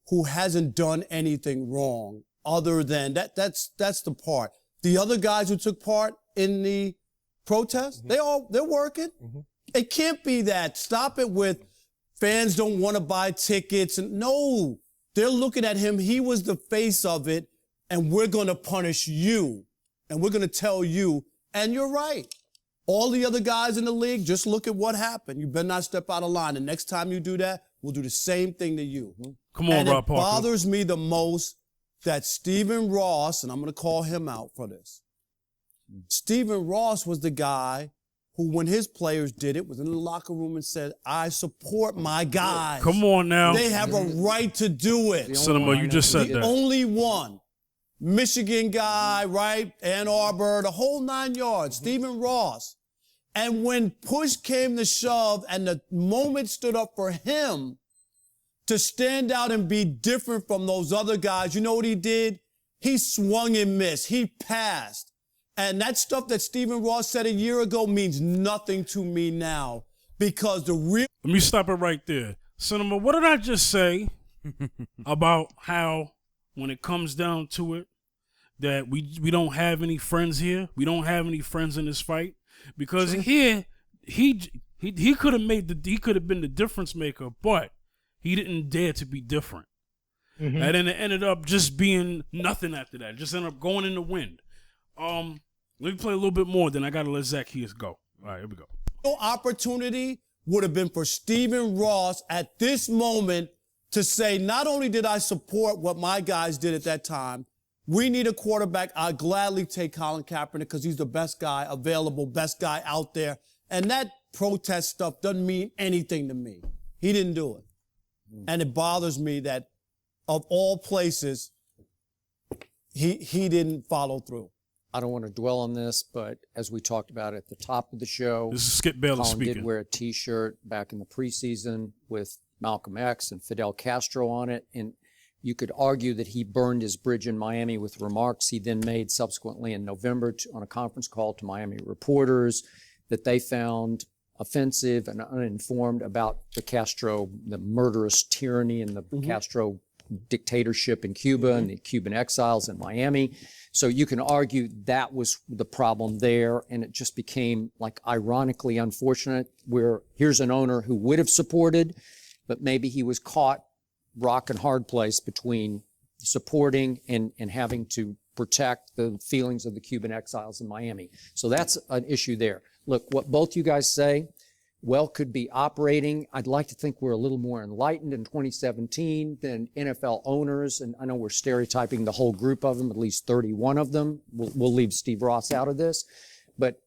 who hasn't done anything wrong other than that's the part. The other guys who took part in the protest, they're working. It can't be that. Stop it with fans don't want to buy tickets. And no, they're looking at him. He was the face of it, and we're going to punish you. And we're going to tell you, and you're right. All the other guys in the league, just look at what happened. You better not step out of line. The next time you do that, we'll do the same thing to you. Come on, and Rob it Parker. bothers me the most that Stephen Ross, and I'm going to call him out for this. Stephen Ross was the guy who, when his players did it, was in the locker room and said, I support my guys. Come on now. They have a right to do it. Cinema, you just said The that. only one. Michigan guy, right? Ann Arbor, the whole 9 yards. Stephen Ross. And when push came to shove and the moment stood up for him to stand out and be different from those other guys, you know what he did? He swung and missed. He passed. And that stuff that Stephen Ross said a year ago means nothing to me now because the real... Let me stop it right there. Cinema, what did I just say about how when it comes down to it, that we don't have any friends here? We don't have any friends in this fight? Because here, he could have been the difference maker, but he didn't dare to be different. And then it ended up just being nothing after that. It just ended up going in the wind. Let me play a little bit more, then I got to let Zaccheus go. All right, here we go. No opportunity would have been for Stephen Ross at this moment to say, not only did I support what my guys did at that time, we need a quarterback. I'd gladly take Colin Kaepernick because he's the best guy available, best guy out there. And that protest stuff doesn't mean anything to me. He didn't do it. And it bothers me that of all places, he didn't follow through. I don't want to dwell on this, but as we talked about at the top of the show, This is Skip Bayless Colin speaking. did wear a T-shirt back in the preseason with Malcolm X and Fidel Castro on it, and you could argue that he burned his bridge in Miami with remarks he then made subsequently in November on a conference call to Miami reporters that they found offensive and uninformed about the murderous tyranny and the Castro dictatorship in Cuba and the Cuban exiles in Miami. So you can argue that was the problem there, and it just became like ironically unfortunate where here's an owner who would have supported, but maybe he was caught rock and hard place between supporting and having to protect the feelings of the Cuban exiles in Miami. So that's an issue there. Look, what both you guys say, could be operating. I'd like to think we're a little more enlightened in 2017 than NFL owners, and I know we're stereotyping the whole group of them, at least 31 of them. We'll leave Steve Ross out of this, but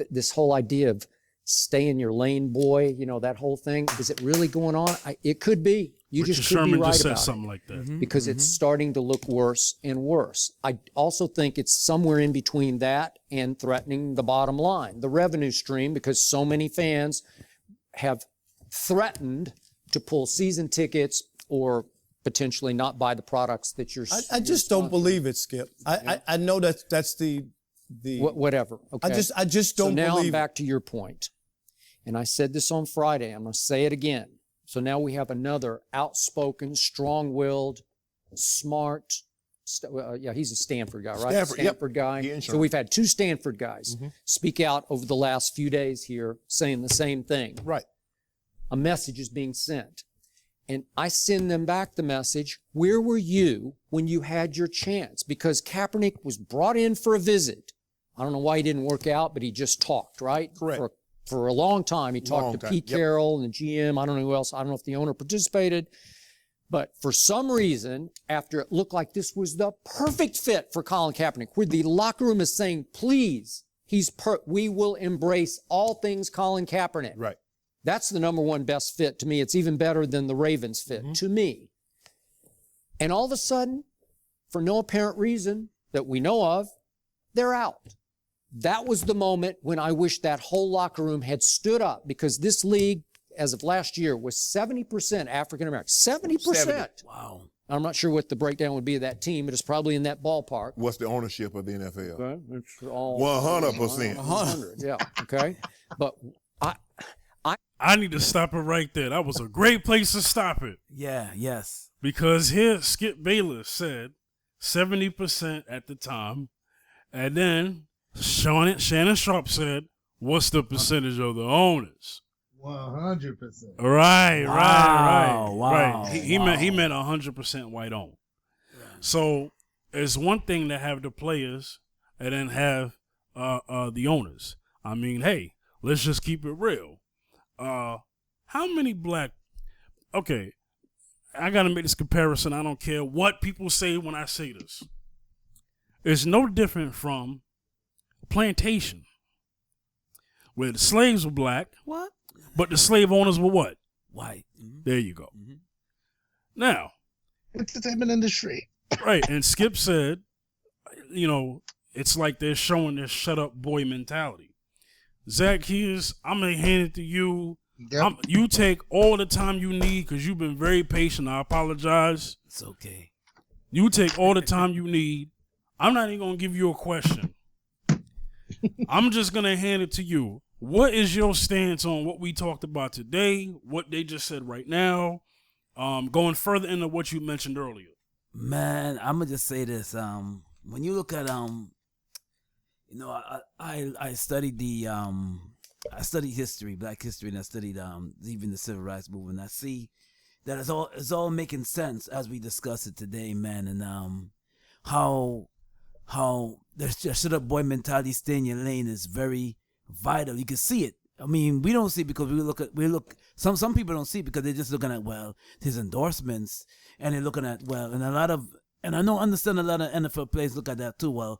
this whole idea of stay in your lane, boy, that whole thing, is it really going on? It could be. You Richard just could Sherman be right just said about something it, like that. because it's starting to look worse and worse. I also think it's somewhere in between that and threatening the bottom line, the revenue stream, because so many fans have threatened to pull season tickets or potentially not buy the products that you're. I just don't believe it, Skip. I know that's the whatever. Okay. I just don't So now believe I'm back to your point, and I said this on Friday. I'm going to say it again. So now we have another outspoken, strong-willed, smart. He's a Stanford guy, right? Stanford, guy. He So we've had two Stanford guys speak out over the last few days here saying the same thing. Right. A message is being sent. And I send them back the message, where were you when you had your chance? Because Kaepernick was brought in for a visit. I don't know why he didn't work out, but he just talked, right? Correct. for a long time. He talked to Pete Carroll and the GM. I don't know who else. I don't know if the owner participated. But for some reason, after it looked like this was the perfect fit for Colin Kaepernick, where the locker room is saying, please, we will embrace all things Colin Kaepernick. Right. That's the number one best fit to me. It's even better than the Ravens fit to me. And all of a sudden, for no apparent reason that we know of, they're out. That was the moment when I wish that whole locker room had stood up, because this league, as of last year, was 70% African American. 70%. Wow. I'm not sure what the breakdown would be of that team, but it's probably in that ballpark. What's the ownership of the NFL? Okay. It's all 100%. 100. Yeah. Okay. But I need to stop it right there. That was a great place to stop it. Yeah, yes. Because here, Skip Bayless said 70% at the time. And then Shannon Sharp said, what's the percentage of the owners? 100%. Right. Wow. He meant 100% white owned. Yeah. So it's one thing to have the players and then have the owners. I mean, hey, let's just keep it real. How many black? Okay, I gotta make this comparison. I don't care what people say when I say this. It's no different from plantation, where the slaves were black. What? But the slave owners were what? White. There you go. Now, entertainment industry. Right, and Skip said, it's like they're showing this shut up boy mentality. Zaccheus, I'm going to hand it to you. Yep. You take all the time you need because you've been very patient. I apologize. It's okay. You take all the time you need. I'm not even going to give you a question. I'm just going to hand it to you. What is your stance on what we talked about today, what they just said right now, going further into what you mentioned earlier? Man, I'm going to just say this. When you look at, I studied I studied history, black history, and I studied even the civil rights movement. I see that it's all making sense as we discuss it today, man, and how the shut up boy mentality, stay in your lane is very vital. You can see it. I mean, we don't see it because some people don't see it because they're just looking at, well, his endorsements, and they're looking at, well, and I understand a lot of NFL players look at that too. Well,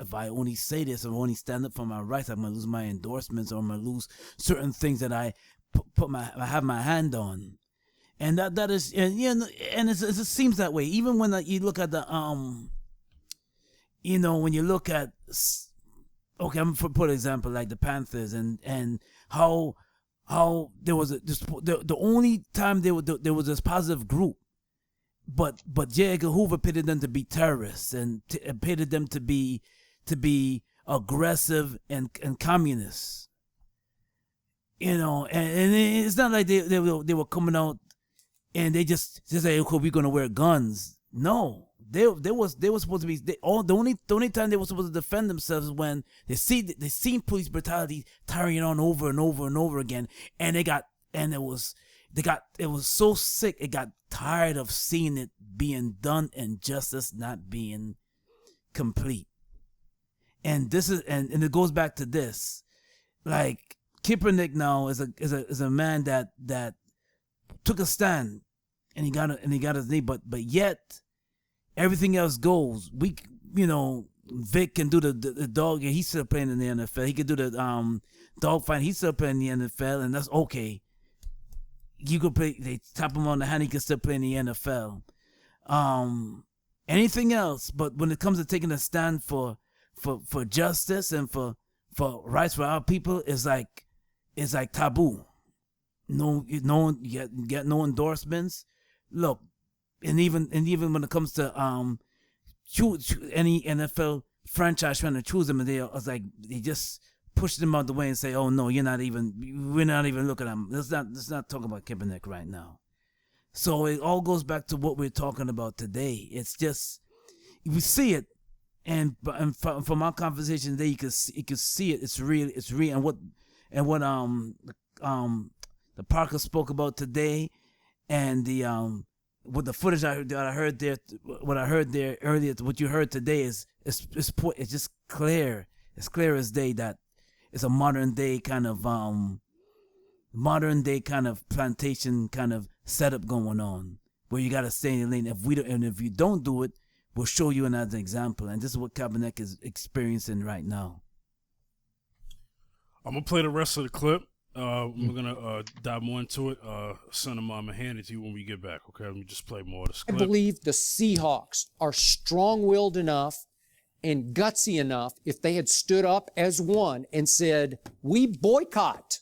if I only say this or only stand up for my rights, I'm gonna lose my endorsements, or I'm gonna lose certain things that I I have my hand on, and that is, and it seems that way. Even when you look at the when you look at, okay, I'm for put an example like the Panthers and how there was the only time there was this positive group. But J. Edgar Hoover pitted them to be terrorists and pitted them to be aggressive and communists. And it's not like they were coming out and they just say, okay, we're gonna wear guns. No, they were supposed to be. The only time they were supposed to defend themselves is when they seen police brutality carrying on over and over and over again, and it was so sick. It got tired of seeing it being done and justice not being complete. And this is and it goes back to this. Like Kaepernick now is a man that took a stand and he got his knee, but yet everything else goes. Vick can do the dog, and he's still playing in the NFL. He can do the dog fight, he's still playing in the NFL, and that's okay. You could play. They tap him on the hand. He can still play in the NFL. Anything else, but when it comes to taking a stand for justice and for rights for our people, it's like taboo. No, get no endorsements. Look, and even when it comes to any NFL franchise trying to choose them, and they just push them out the way and say, "Oh no, we're not even looking at them. Let's not talk about Kaepernick right now." So it all goes back to what we're talking about today. It's just we see it, and from our conversation today, you can see it. It's real. It's real. And what the Parker spoke about today, and with the footage that I heard there, what I heard there earlier, what you heard today is just clear. It's clear as day that it's a modern day kind of plantation kind of setup going on where you got to stay in your lane. If you don't do it, we'll show you another example. And this is what Kaepernick is experiencing right now. I'm gonna play the rest of the clip. We're gonna dive more into it. Cinema, I'm gonna hand it to you when we get back. Okay, let me just play more of this I clip. believe the Seahawks are strong-willed enough and gutsy enough if they had stood up as one and said, we boycott.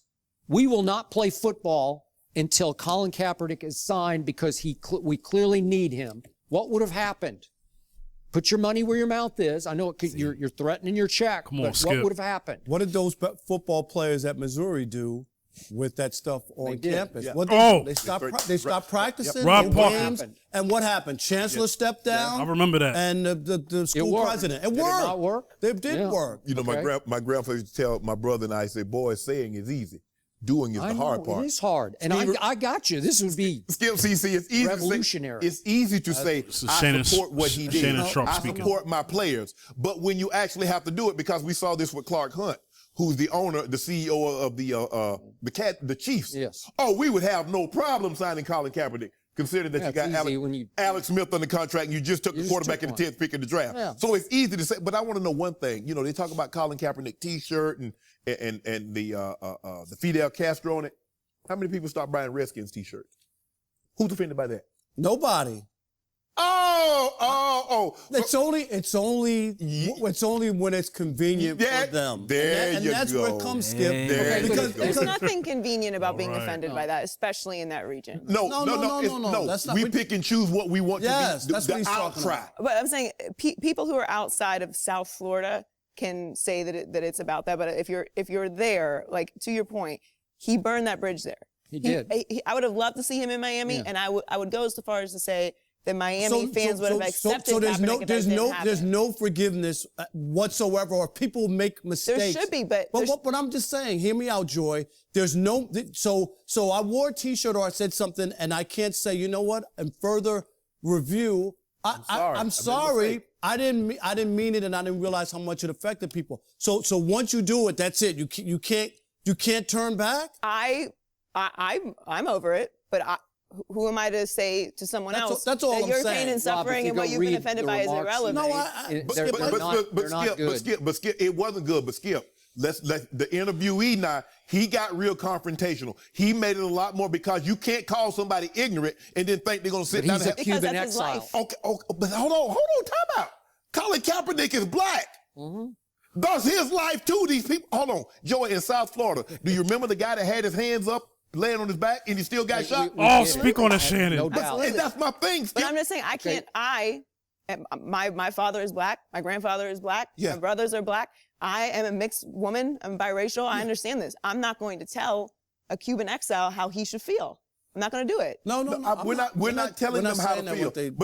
We will not play football until Colin Kaepernick is signed because we clearly need him. What would have happened? Put your money where your mouth is. I know you're threatening your check, Come on, but Skip. what would have happened? What did those football players at Missouri do with that stuff on did. campus? Yeah. What Oh! they stopped practicing Rob in Parker. games. And what happened? Chancellor stepped down. I remember that. And the school worked. president. It Did it worked. not work? It did Yeah. work. You know, Okay. my grandfather used to tell my brother and I, say, boy, saying is easy. Doing is I the know, hard part. it is hard. And I got you. This would be Skip, see, it's easy revolutionary. To say, it's easy to say, This is I Shannon- support what he did. Shannon Sharp I speaking. support my players. But when you actually have to do it, because we saw this with Clark Hunt, who's the owner, the CEO of the Chiefs. Yes. Oh, we would have no problem signing Colin Kaepernick, considering that Yeah, you got it's easy when you- Alex Smith on the contract and you just took You the just quarterback took in the 10th pick of the draft. Yeah. So it's easy to say, but I want to know one thing. You know, they talk about Colin Kaepernick T-shirt and the Fidel Castro on it. How many people start buying Redskins T-shirts? Who's offended by that? Nobody. Oh. It's only when it's convenient Yeah, for them. there and you that's where go. it comes, Skip. There you because go. There's nothing convenient about being right. offended by that, especially in that region. No. That's not We what- pick and choose what we want Yes, to be that's the what he's talking outcry. about. But I'm saying people who are outside of South Florida can say that it's about that. But if you're there, like to your point, he burned that bridge there. He did. I would have loved to see him in Miami, Yeah. and I would go so far as to say that Miami fans would have accepted. So there's there's no forgiveness whatsoever, or people make mistakes. There should be, but But I'm just saying, hear me out, Joy. There's no so I wore a T-shirt or I said something, and I can't say, you know what? In further review, I'm sorry. I didn't mean it, and I didn't realize how much it affected people. So once you do it, that's it. You can't turn back. I'm over it, but who am I to say to someone else That's all that I'm your saying. pain and suffering Rob, and what you've been read offended the by is remarks, irrelevant? No, they're not good. But Skip, it wasn't good. But Skip, let's the interviewee now. He got real confrontational. He made it a lot more because you can't call somebody ignorant and then think they're gonna sit But down he's and a have. Because Cuban that's his exile. life. Okay, but hold on, time out. Colin Kaepernick is black. That's his life too. These people. Hold on, Joey in South Florida. Do you remember the guy that had his hands up, laying on his back, and he still got shot? Oh, speak on it, Shannon. No But- doubt. and that's my thing. But Skip. I'm just saying, I can't. My father is black. My grandfather is black. Yeah. My brothers are black. I am a mixed woman. I'm biracial. I understand this. I'm not going to tell a Cuban exile how he should feel. I'm not going to do it. No, We're not telling them how to saying feel. that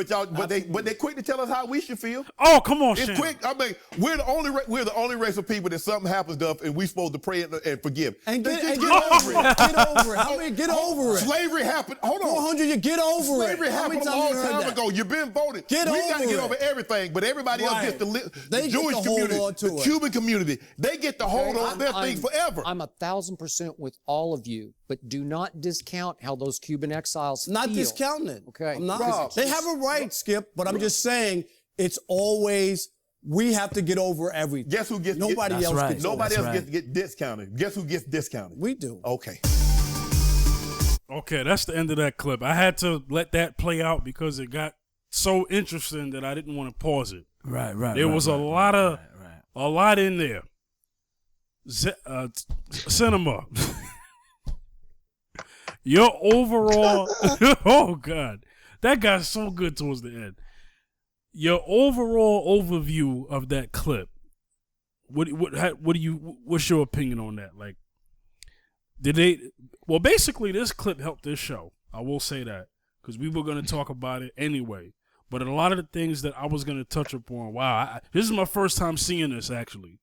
But they quick to tell us how we should feel. Oh, come on, It's Shannon. quick. I mean, we're the only race of people that something happens to us and we supposed to pray and forgive. And Just get get over over it. it. Get over it. How many get over it? Slavery happened. Hold on. 400, you get over Slavery it. How many happened a times long you heard time that? ago. You've been voted. Get we got to over get it. over everything, but everybody else Right. gets to live. They The get Jewish to hold community, on to the it. Cuban community, they get to hold on their thing forever. I'm 1,000% with all of you, but do not discount how those Cuban exiles Not feel. discounting it. Okay. I'm not. Rob. They have a right, Skip, but I'm just saying it's always we have to get over everything. Guess who gets Nobody That's else right. gets Nobody That's else right. gets discounted. Guess who gets discounted? We do. Okay. Okay, that's the end of that clip. I had to let that play out because it got so interesting that I didn't want to pause it. Right. There was a lot in there. Cinema. Your overall, oh God, that got so good towards the end. Your overall overview of that clip. What's your opinion on that? Like, well, basically this clip helped this show. I will say that because we were going to talk about it anyway. But a lot of the things that I was going to touch upon, wow, this is my first time seeing this actually.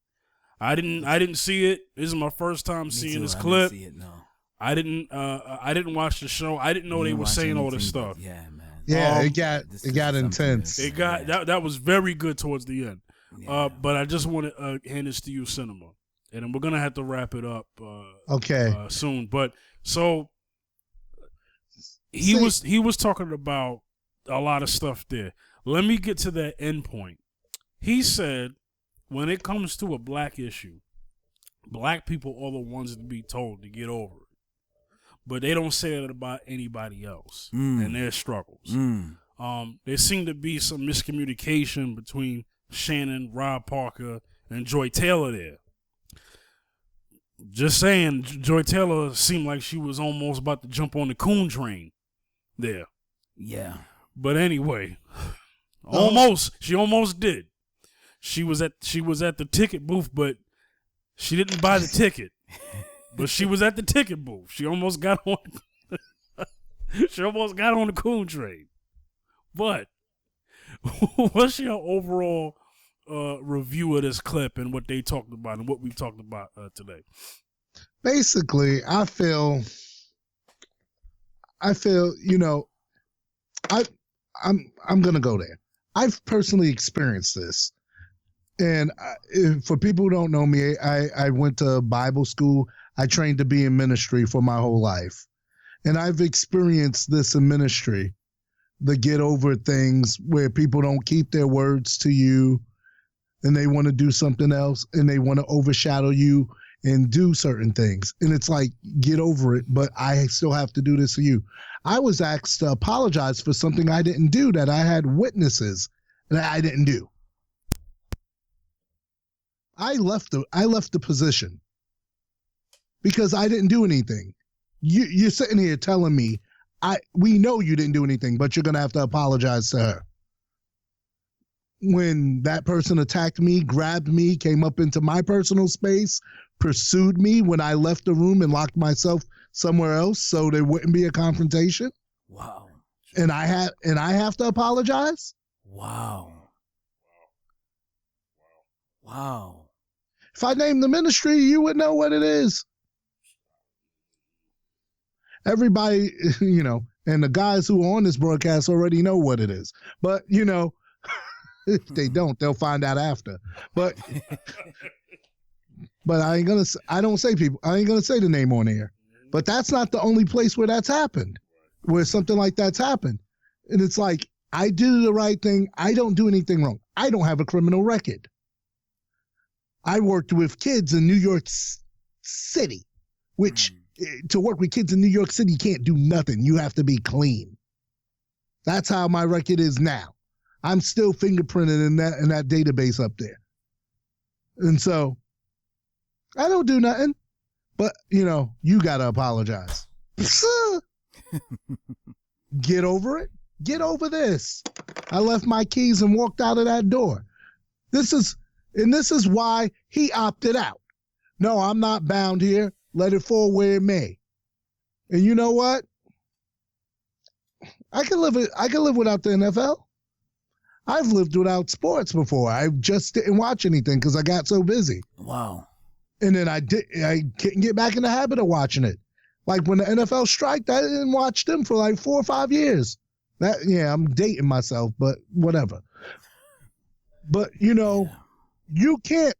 I didn't see it. This is my first time seeing this clip. I didn't see it, no. I didn't watch the show. I didn't know they were saying all this stuff. Yeah, man. Yeah, it This is got something intense. It got that was very good towards the end. Yeah. But I just want to hand this to you, Cinema. and then we're gonna have to wrap it up. Soon. But so he was talking about a lot of stuff there. Let me get to that end point. He said, when it comes to a black issue, black people are the ones to be told to get over it. But they don't say that about anybody else and their struggles. There seemed to be some miscommunication between Shannon, Rob Parker, and Joy Taylor there. Just saying, Joy Taylor seemed like she was almost about to jump on the coon train there. Yeah. But anyway, she almost did. She was at the ticket booth, but she didn't buy the ticket. But she was at the ticket booth. She almost got on. She almost got on the coon train. But what's your overall review of this clip and what they talked about and what we've talked about today? Basically, I feel, you know, I'm gonna go there. I've personally experienced this, and for people who don't know me, I went to Bible school. I trained to be in ministry for my whole life, and I've experienced this in ministry. The get over things where people don't keep their words to you, and they want to do something else, and they want to overshadow you and do certain things. And it's like, get over it, but I still have to do this for you. I was asked to apologize for something I didn't do that I had witnesses that I didn't do. I left the position because I didn't do anything. You're sitting here telling me, we know you didn't do anything, but you're going to have to apologize to her. When that person attacked me, grabbed me, came up into my personal space, pursued me when I left the room and locked myself somewhere else so there wouldn't be a confrontation. Wow. And I have to apologize? Wow. Wow. If I named the ministry, you would know what it is. Everybody, you know, and the guys who are on this broadcast already know what it is. But, you know, if they don't, they'll find out after. But I ain't gonna say the name on air. But that's not the only place where that's happened, where something like that's happened. And it's like, I do the right thing. I don't do anything wrong. I don't have a criminal record. I worked with kids in New York City, which to work with kids in New York City, you can't do nothing. You have to be clean. That's how my record is now. I'm still fingerprinted in that database up there. And so I don't do nothing, but you know, you got to apologize. Get over it. Get over this. I left my keys and walked out of that door. This is why he opted out. No, I'm not bound here. Let it fall where it may. And you know what? I can live without the NFL. I've lived without sports before. I just didn't watch anything because I got so busy. Wow. And then I couldn't get back in the habit of watching it. Like when the NFL striked, I didn't watch them for like 4 or 5 years. I'm dating myself, but whatever. But you know, you can't,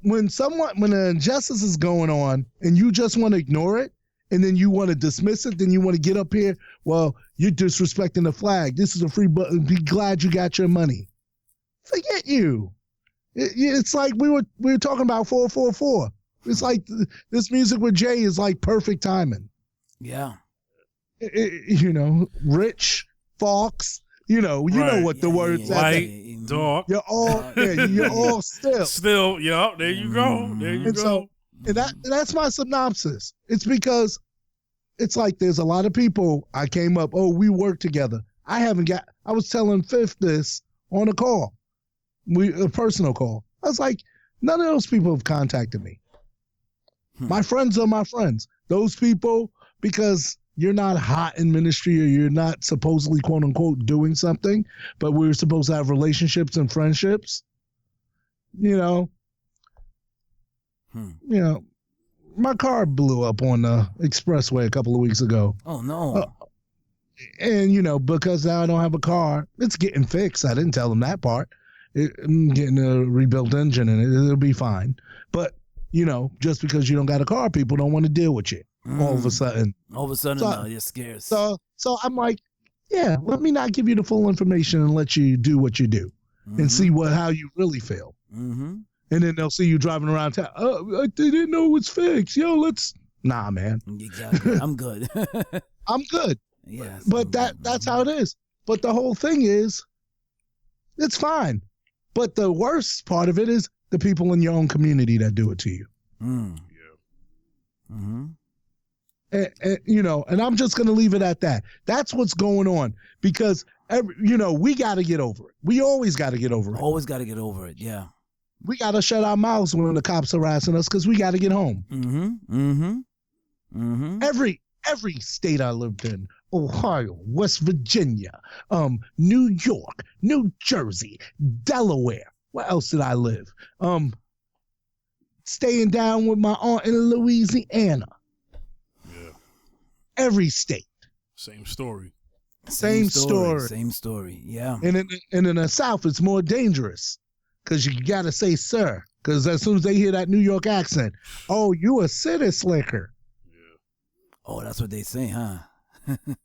when an injustice is going on and you just want to ignore it and then you want to dismiss it, then you want to get up here, well, you're disrespecting the flag. This is a free button. Be glad you got your money. Forget you. It's like we were talking about 444. It's like this music with Jay is like perfect timing. Yeah. You know, Rich, Fox, you know what the words are. Light, dark. You're all still. Still, yeah, there you go. There you go. So, that's my synopsis. It's because it's like there's a lot of people I came up, we work together. I was telling Fifth this on a call. A personal call. I was like, none of those people have contacted me. My friends are my friends. Those people, because you're not hot in ministry or you're not supposedly quote unquote doing something, but we're supposed to have relationships and friendships. You know, my car blew up on the expressway a couple of weeks ago. Oh no. And because now I don't have a car, it's getting fixed. I didn't tell them that part. I'm getting a rebuilt engine and it'll be fine. But just because you don't got a car, people don't want to deal with you all of a sudden. All of a sudden, So- no, you're scared. So I'm like, yeah, let me not give you the full information and let you do what you do and see how you really feel. Mm-hmm. And then they'll see you driving around town. Oh, I didn't know it was fixed. Yo, nah, man. Exactly. I'm good. I'm good. Yes. But that's how it is. But the whole thing is, it's fine. But the worst part of it is the people in your own community that do it to you. Mm. Yeah. Mm-hmm. And I'm just going to leave it at that. That's what's going on because, we got to get over it. We always got to get over it. Always got to get over it. Yeah. We got to shut our mouths when the cops harassing us because we got to get home. Mm-hmm. Mm-hmm. Mm-hmm. Every state I lived in, Ohio, West Virginia, New York, New Jersey, Delaware. Where else did I live? Staying down with my aunt in Louisiana. Yeah. Every state. Same story. Same story. Same story. Yeah. And in the South, it's more dangerous because you got to say sir. Because as soon as they hear that New York accent, oh, you a city slicker. Yeah. Oh, that's what they say, huh?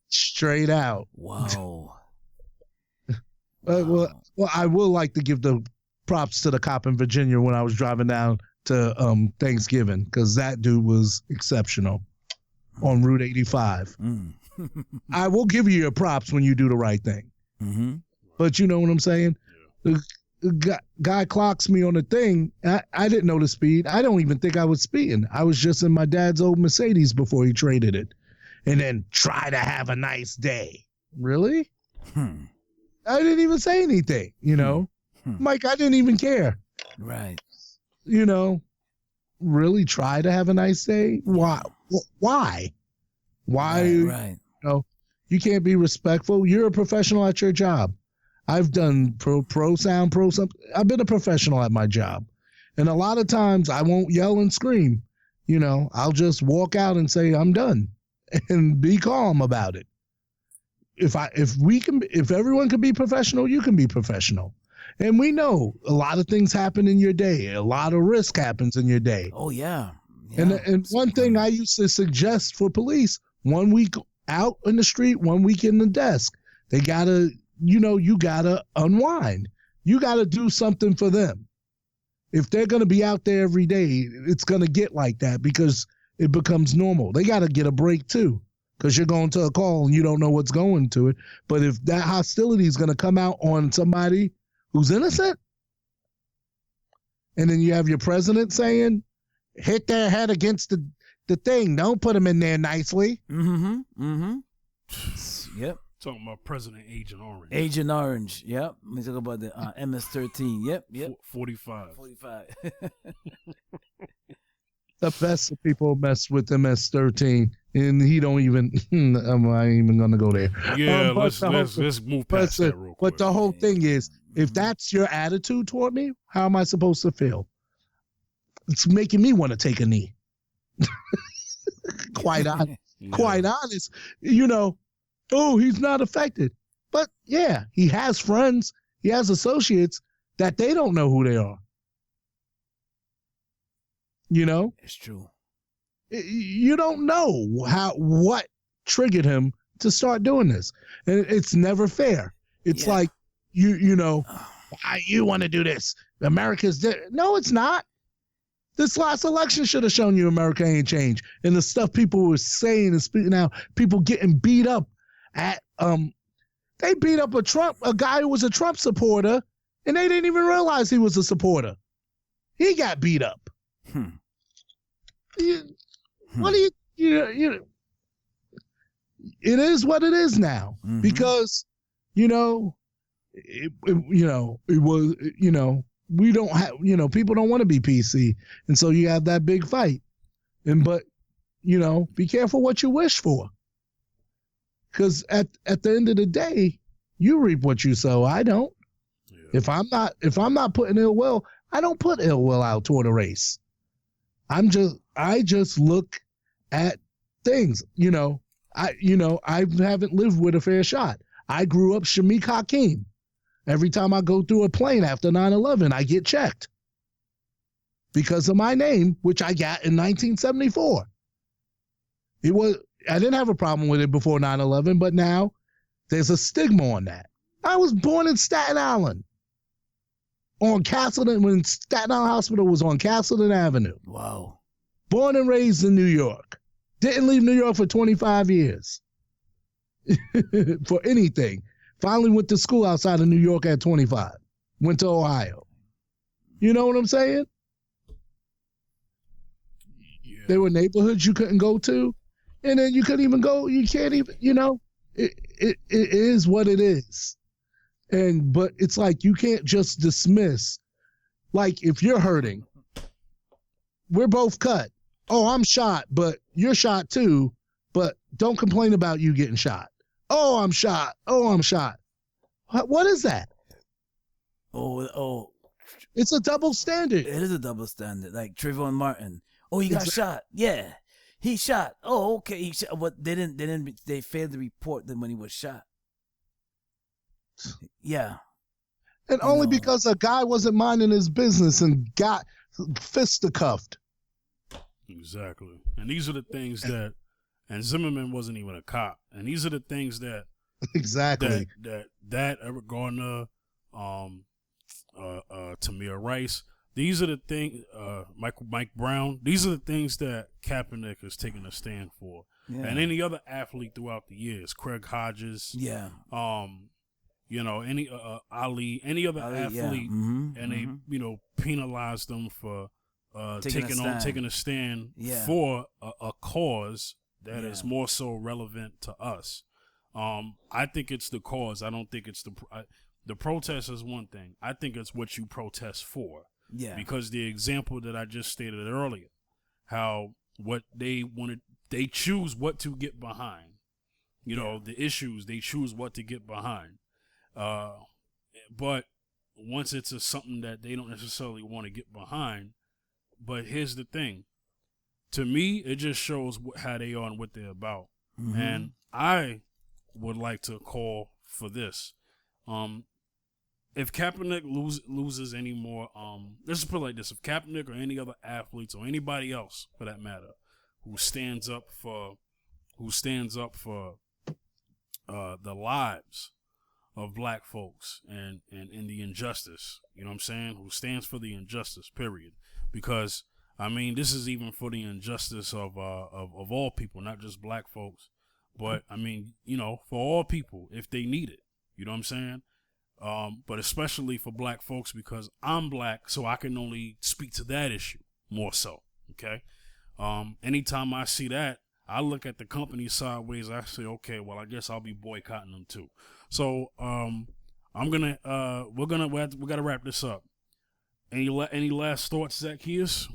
Straight out. Wow. Well, I will like to give the props to the cop in Virginia when I was driving down to Thanksgiving because that dude was exceptional on Route 85. Mm. I will give you your props when you do the right thing. Mm-hmm. But you know what I'm saying? Yeah. The guy clocks me on the thing. I didn't know the speed. I don't even think I was speeding. I was just in my dad's old Mercedes before he traded it. And then try to have a nice day. Really? I didn't even say anything, Mike, I didn't even care. Right. Really try to have a nice day? Why? Why? Right. You can't be respectful. You're a professional at your job. I've done pro sound. I've been a professional at my job. And a lot of times I won't yell and scream. I'll just walk out and say, I'm done and be calm about it. If everyone can be professional, you can be professional. And we know a lot of things happen in your day. A lot of risk happens in your day. Oh, yeah. And one thing I used to suggest for police, 1 week out in the street, 1 week in the desk, they gotta, you gotta unwind. You gotta do something for them. If they're gonna be out there every day, it's gonna get like that because it becomes normal. They gotta get a break too because you're going to a call and you don't know what's going to it. But if that hostility is gonna come out on somebody who's innocent, and then you have your president saying, hit their head against the thing. Don't put them in there nicely. Mm-hmm. Mm-hmm. Yep. Talking about President Agent Orange. Agent Orange. Yep. We talk about the MS-13. Yep. 45. 45. The best of people mess with MS-13, and he don't even. I'm not even gonna go there. Yeah, let's move past that real quick. But the whole thing is, if that's your attitude toward me, how am I supposed to feel? It's making me want to take a knee. Quite honest. Oh, he's not affected. But yeah, he has friends, he has associates that they don't know who they are. It's true. You don't know what triggered him to start doing this. And it's never fair. It's like, why you want to do this? America's no, it's not. This last election should have shown you America ain't changed. And the stuff people were saying and speaking out, people getting beat up at they beat up a guy who was a Trump supporter, and they didn't even realize he was a supporter. He got beat up. What do you it is what it is now. Mm-hmm. Because it was we don't have people don't want to be PC, and so you have that big fight. But be careful what you wish for, because at the end of the day, you reap what you sow. I don't. Yeah. If I'm not putting ill will, I don't put ill will out toward a race. I just look at things. I haven't lived with a fair shot. I grew up Shamik Hakeem. Every time I go through a plane after 9/11, I get checked. because of my name, which I got in 1974. I didn't have a problem with it before 9/11, but now there's a stigma on that. I was born in Staten Island, on Castleton, when Staten Island Hospital was on Castleton Avenue. Wow. Born and raised in New York. Didn't leave New York for 25 years for anything. Finally went to school outside of New York at 25. Went to Ohio. You know what I'm saying? Yeah. There were neighborhoods you couldn't go to, and then you couldn't even go. You can't even, it is what it is. But it's like, you can't just dismiss. Like, if you're hurting, we're both cut. Oh, I'm shot, but you're shot too, but don't complain about you getting shot. Oh, I'm shot. Oh, I'm shot. What is that? Oh. It's a double standard. It is a double standard. Like Trayvon Martin. Oh, he got shot. Yeah. He shot. Oh, okay. He shot. But they failed to report that when he was shot. Yeah. And only because a guy wasn't minding his business and got fisticuffed. Exactly. And these are the things that, and Zimmerman wasn't even a cop. And these are the things that, exactly, that Eric Garner, Tamir Rice, these are the things, Mike Brown, these are the things that Kaepernick is taking a stand for. Yeah. And any other athlete throughout the years, Craig Hodges, any Ali, any other athlete, yeah. and they, penalized them for taking a stand for a cause that is more so relevant to us. I think it's the cause. I don't think it's the protest is one thing. I think it's what you protest for. Yeah. Because the example that I just stated earlier, how what they wanted, they choose what to get behind. The issues, they choose what to get behind. But once it's something that they don't necessarily want to get behind, but here's the thing. To me, it just shows how they are and what they're about. Mm-hmm. And I would like to call for this. If Kaepernick loses any more, let's just put it like this: if Kaepernick or any other athletes or anybody else, for that matter, who stands up for the lives of black folks and the injustice, you know what I'm saying? Who stands for the injustice, period. Because this is even for the injustice of all people, not just black folks, but for all people if they need it. You know what I'm saying? But especially for black folks, because I'm black, so I can only speak to that issue more so. Okay. Anytime I see that, I look at the company sideways. I say, okay, well, I guess I'll be boycotting them too. So we gotta wrap this up. Any last thoughts, Zaccheus?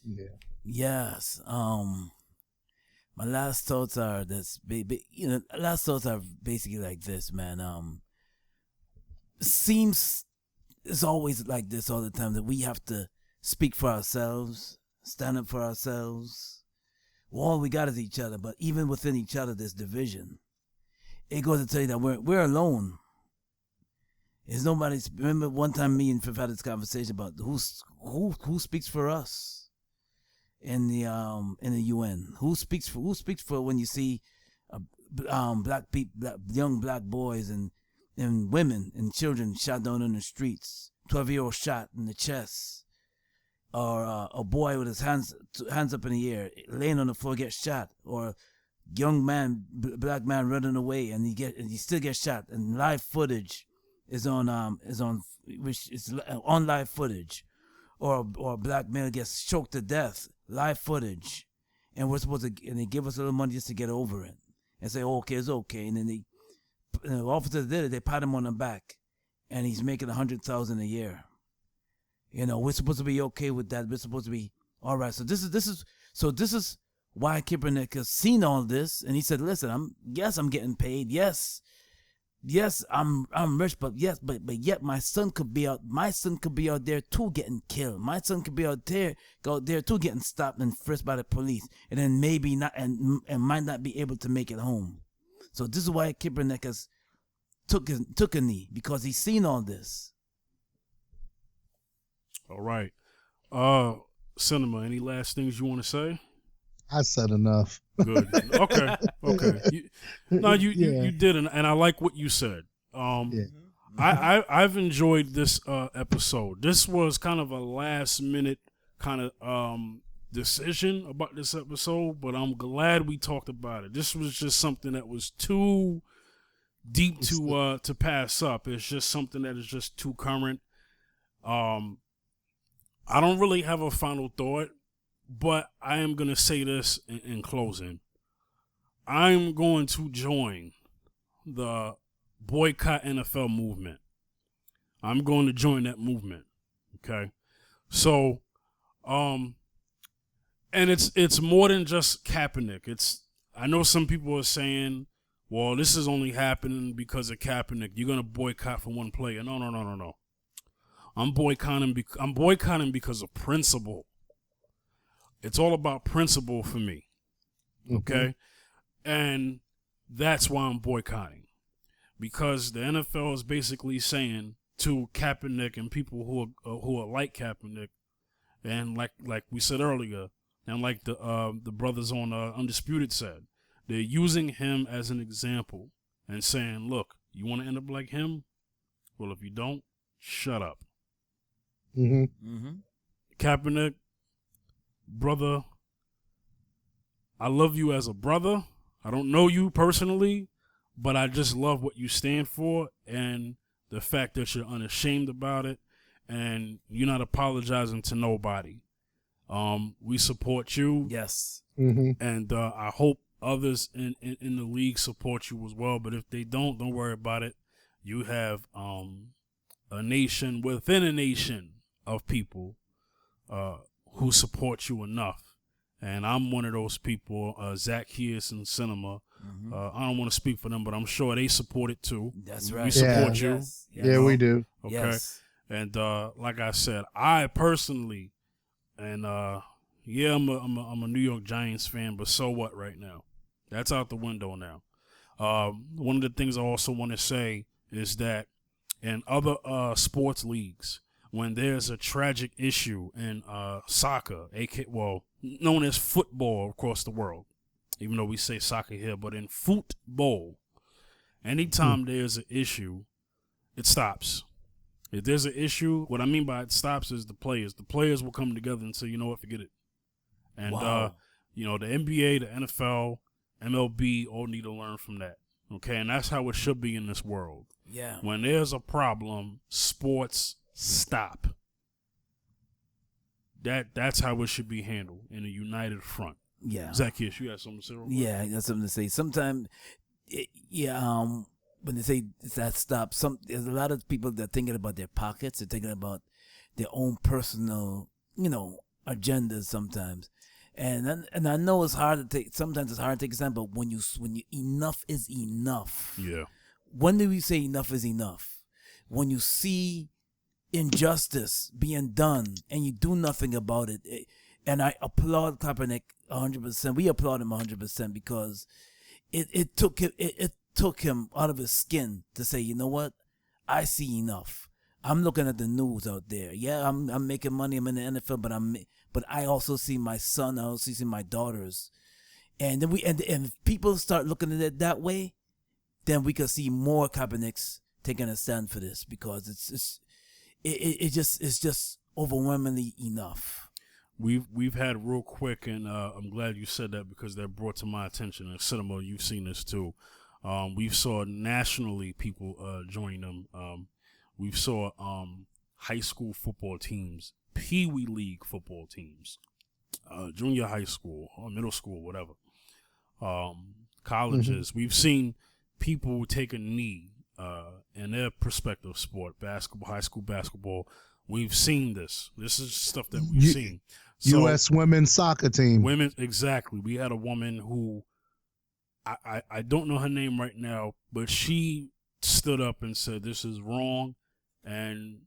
Yeah. Yes. My last thoughts are basically like this, man. Seems it's always like this all the time, that we have to speak for ourselves, stand up for ourselves. All we got is each other, but even within each other, there's division. It goes to tell you that we're alone. There's nobody. Remember one time me and Fifth had this conversation about who speaks for us in the UN. Who speaks for when you see black people, young black boys and women and children shot down in the streets, 12-year-old shot in the chest, or a boy with his hands up in the air laying on the floor gets shot, or young man, black man running away and he still gets shot, and live footage is on live footage, or a black man gets choked to death, live footage, and they give us a little money just to get over it and say, oh, okay, it's okay, and then the officers did it, they pat him on the back, and he's making $100,000 a year. We're supposed to be okay with that. We're supposed to be all right. So this is why Kaepernick has seen all this, and he said, "Listen, I'm getting paid. Yes, I'm rich, but yet my son could be out. My son could be out there too, getting killed. My son could be out there too, getting stopped and frisked by the police, and then maybe not, and might not be able to make it home. So this is why Kaepernick has took a knee, because he's seen all this." All right. Cinema, any last things you want to say? I said enough. Good. Okay. You did, and I like what you said. I've enjoyed this episode. This was kind of a last minute kind of decision about this episode, but I'm glad we talked about it. This was just something that was too deep to pass up. It's just something that is just too current. I don't really have a final thought, but I am going to say this in closing. I'm going to join the Boycott NFL movement. I'm going to join that movement. Okay. So, and it's more than just Kaepernick. I know some people are saying, well, this is only happening because of Kaepernick. You're going to boycott for one player. No. I'm boycotting because of principle. It's all about principle for me. Okay? And that's why I'm boycotting. Because the NFL is basically saying to Kaepernick and people who are like Kaepernick, and like we said earlier, and like the brothers on Undisputed said, they're using him as an example and saying, look, you want to end up like him? Well, if you don't, shut up. Kaepernick, brother, I love you as a brother. I don't know you personally, but I just love what you stand for and the fact that you're unashamed about it and you're not apologizing to nobody. We support you. Yes. And I hope others in the league support you as well. But if they don't worry about it. You have a nation within a nation of people who support you enough. And I'm one of those people, Zaccheus and Cinema. I don't want to speak for them, but I'm sure they support it too. That's right. We support you. Yes. Yeah, we do. Okay. Yes. And like I said, I personally, and yeah, I'm a New York Giants fan, but so what right now? That's out the window now. One of the things I also want to say is that in other sports leagues, when there's a tragic issue in soccer, known as football across the world, even though we say soccer here, but in football, anytime there's an issue, it stops. If there's an issue, what I mean by it stops is the players. The players will come together and say, you know what, forget it. And, the NBA, the NFL, MLB all need to learn from that. Okay, and that's how it should be in this world. Yeah. When there's a problem, sports stop. That's how it should be handled in a united front. Yeah. Zaccheus, you have something to say? Yeah, I got something to say. Sometimes, when they say that stop, there's a lot of people that are thinking about their pockets. They're thinking about their own personal, agendas sometimes. And I know it's hard to take. Sometimes it's hard to take a stand. But when you enough is enough. Yeah. When do we say enough is enough? When you see injustice being done and you do nothing about it. And I applaud Kaepernick 100%. We applaud him 100% because it took him out of his skin to say, you know what? I see enough. I'm looking at the news out there. Yeah, I'm making money. I'm in the NFL, but I also see my son. I also see my daughters, and then and if people start looking at it that way, then we can see more Kaepernicks taking a stand for this because it's just overwhelmingly enough. We've had real quick, and I'm glad you said that because that brought to my attention. And Cinema, you've seen this too. We saw nationally people join them. We saw high school football teams, Pee-wee League football teams, junior high school or middle school, whatever, colleges. We've seen people take a knee in their prospective sport, basketball, high school basketball. We've seen this. This is stuff that we've seen. So, U.S. women's soccer team. Women, exactly. We had a woman who, I don't know her name right now, but she stood up and said, this is wrong. And,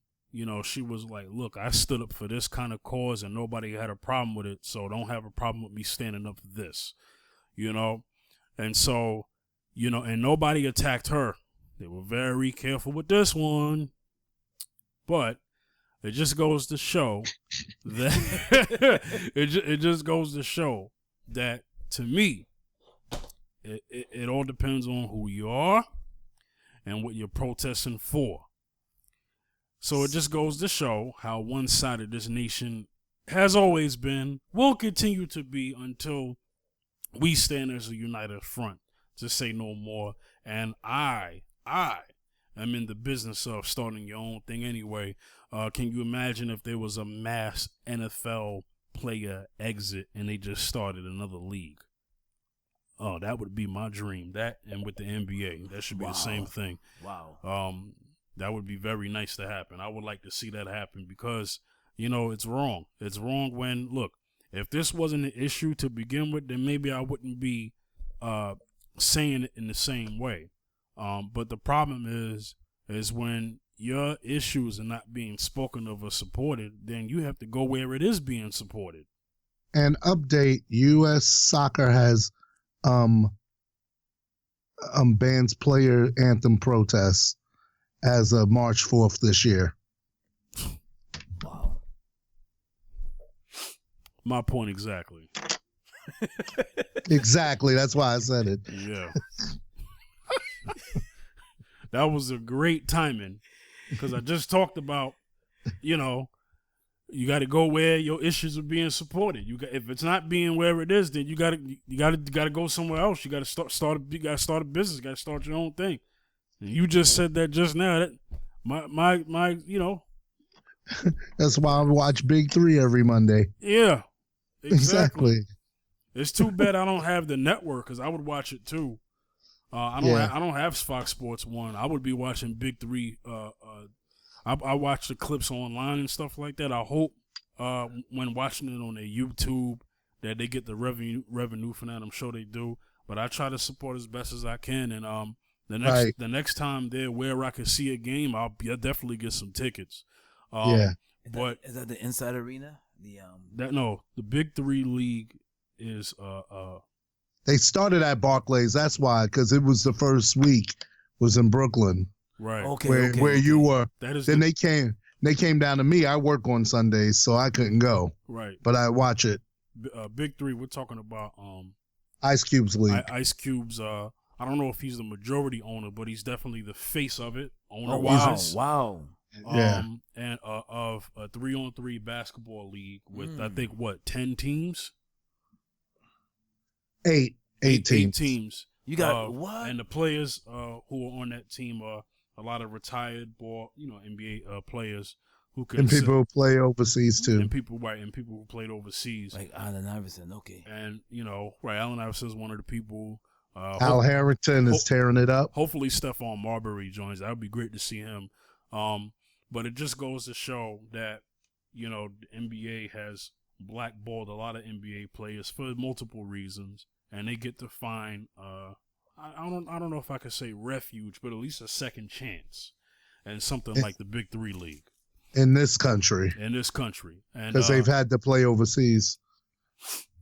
she was like, look, I stood up for this kind of cause and nobody had a problem with it. So don't have a problem with me standing up for this, And so, and nobody attacked her. They were very careful with this one. But it just goes to show that it just goes to show that, to me, it all depends on who you are and what you're protesting for. So it just goes to show how one-sided this nation has always been, will continue to be, until we stand as a united front to say no more. And I am in the business of starting your own thing anyway. Can you imagine if there was a mass NFL player exit and they just started another league? Oh, that would be my dream. That, and with the NBA, that should be the same thing. Wow. That would be very nice to happen. I would like to see that happen because, it's wrong. It's wrong when, look, if this wasn't an issue to begin with, then maybe I wouldn't be saying it in the same way. But the problem is when your issues are not being spoken of or supported, then you have to go where it is being supported. And update, U.S. Soccer has bans player anthem protests as of March 4th this year. Wow. My point exactly. Exactly. That's why I said it. Yeah. That was a great timing because I just talked about, you got to go where your issues are being supported. If it's not being where it is, then you got to go somewhere else. You got to start a business. You got to start your own thing. And you just said that just now. That my That's why I watch Big Three every Monday. Yeah, Exactly. It's too bad I don't have the network because I would watch it too. I don't have Fox Sports 1. I would be watching Big Three. I watch the clips online and stuff like that. I hope when watching it on their YouTube that they get the revenue from that. I'm sure they do. But I try to support as best as I can. And the next time they're where I can see a game, I'll definitely get some tickets. But is that the Inside Arena? The Big Three League is They started at Barclays. That's why, because it was the first week was in Brooklyn. Right. Where you were. Then they came down to me. I work on Sundays, so I couldn't go. Right. But I watch it. Big Three, we're talking about Ice Cube's league. Ice Cube's I don't know if he's the majority owner, but he's definitely the face of it. Wow. And of a 3-on-3 basketball league with I think 10 teams? Eight teams. 8 teams. You got what? And the players who are on that team are a lot of retired NBA players who can and people who play overseas too. And people who played overseas. Like Allen Iverson, okay. And Allen Iverson is one of the people. Al Harrington is tearing it up. Hopefully Stephon Marbury joins. That would be great to see him. But it just goes to show that, the NBA has blackballed a lot of NBA players for multiple reasons, and they get to find I don't know if I could say refuge, but at least a second chance, and something like the Big Three League in this country, and because they've had to play overseas.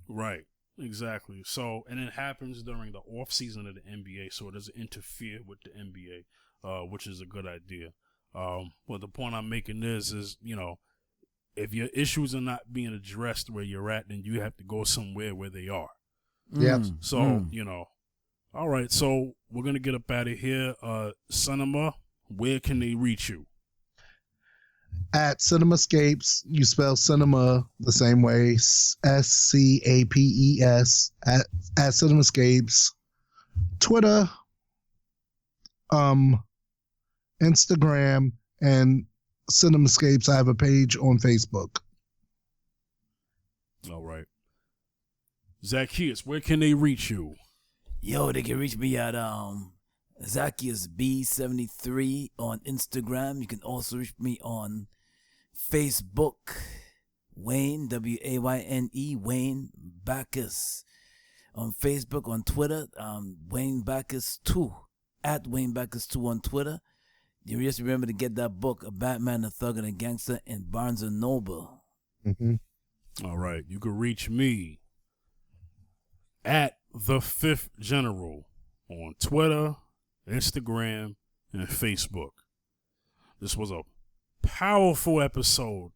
Right. Exactly. So, and it happens during the off season of the NBA, so it doesn't interfere with the NBA, which is a good idea. But the point I'm making is, if your issues are not being addressed where you're at, then you have to go somewhere where they are. Yeah. So, all right. So we're going to get up out of here. Cinema, where can they reach you? At Cinemascapes, you spell cinema the same way, SCAPES, at Cinemascapes, Twitter, Instagram, and Cinemascapes. I have a page on Facebook. All right. Zaccheus, where can they reach you? Yo, they can reach me at Zaccheus B73 on Instagram. You can also reach me on Facebook, Wayne WAYNE Wayne Bacchus on Facebook. On Twitter, Wayne Bacchus 2 at Wayne Bacchus 2 on Twitter. You just remember to get that book, A Batman, a Thug, and a Gangster, in Barnes & Noble. Mm-hmm. All right, you can reach me at The Fifth General on Twitter, Instagram, and Facebook. This was a powerful episode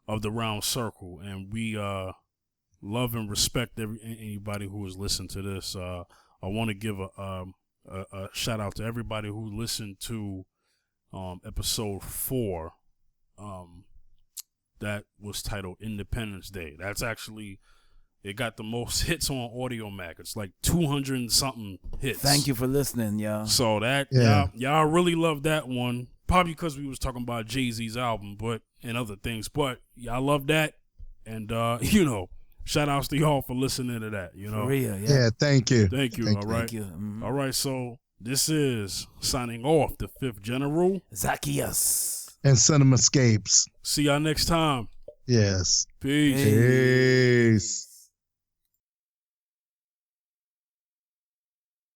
of the Round Circle, and we love and respect anybody who has listened to this. I want to give a shout out to everybody who listened to episode 4 that was titled Independence Day. That's actually, it got the most hits on Audio Mac. It's like 200 and something hits. Thank you for listening, y'all. So that y'all really love that one. Probably because we was talking about Jay-Z's album, and other things. But y'all love that, and shout outs to y'all for listening to that. For real, yeah. Thank you. Thank you. All right. Thank you. Mm-hmm. All right. So this is signing off, the 5th General, Zaccheus and Cinemascapes. See y'all next time. Yes. Peace. Peace.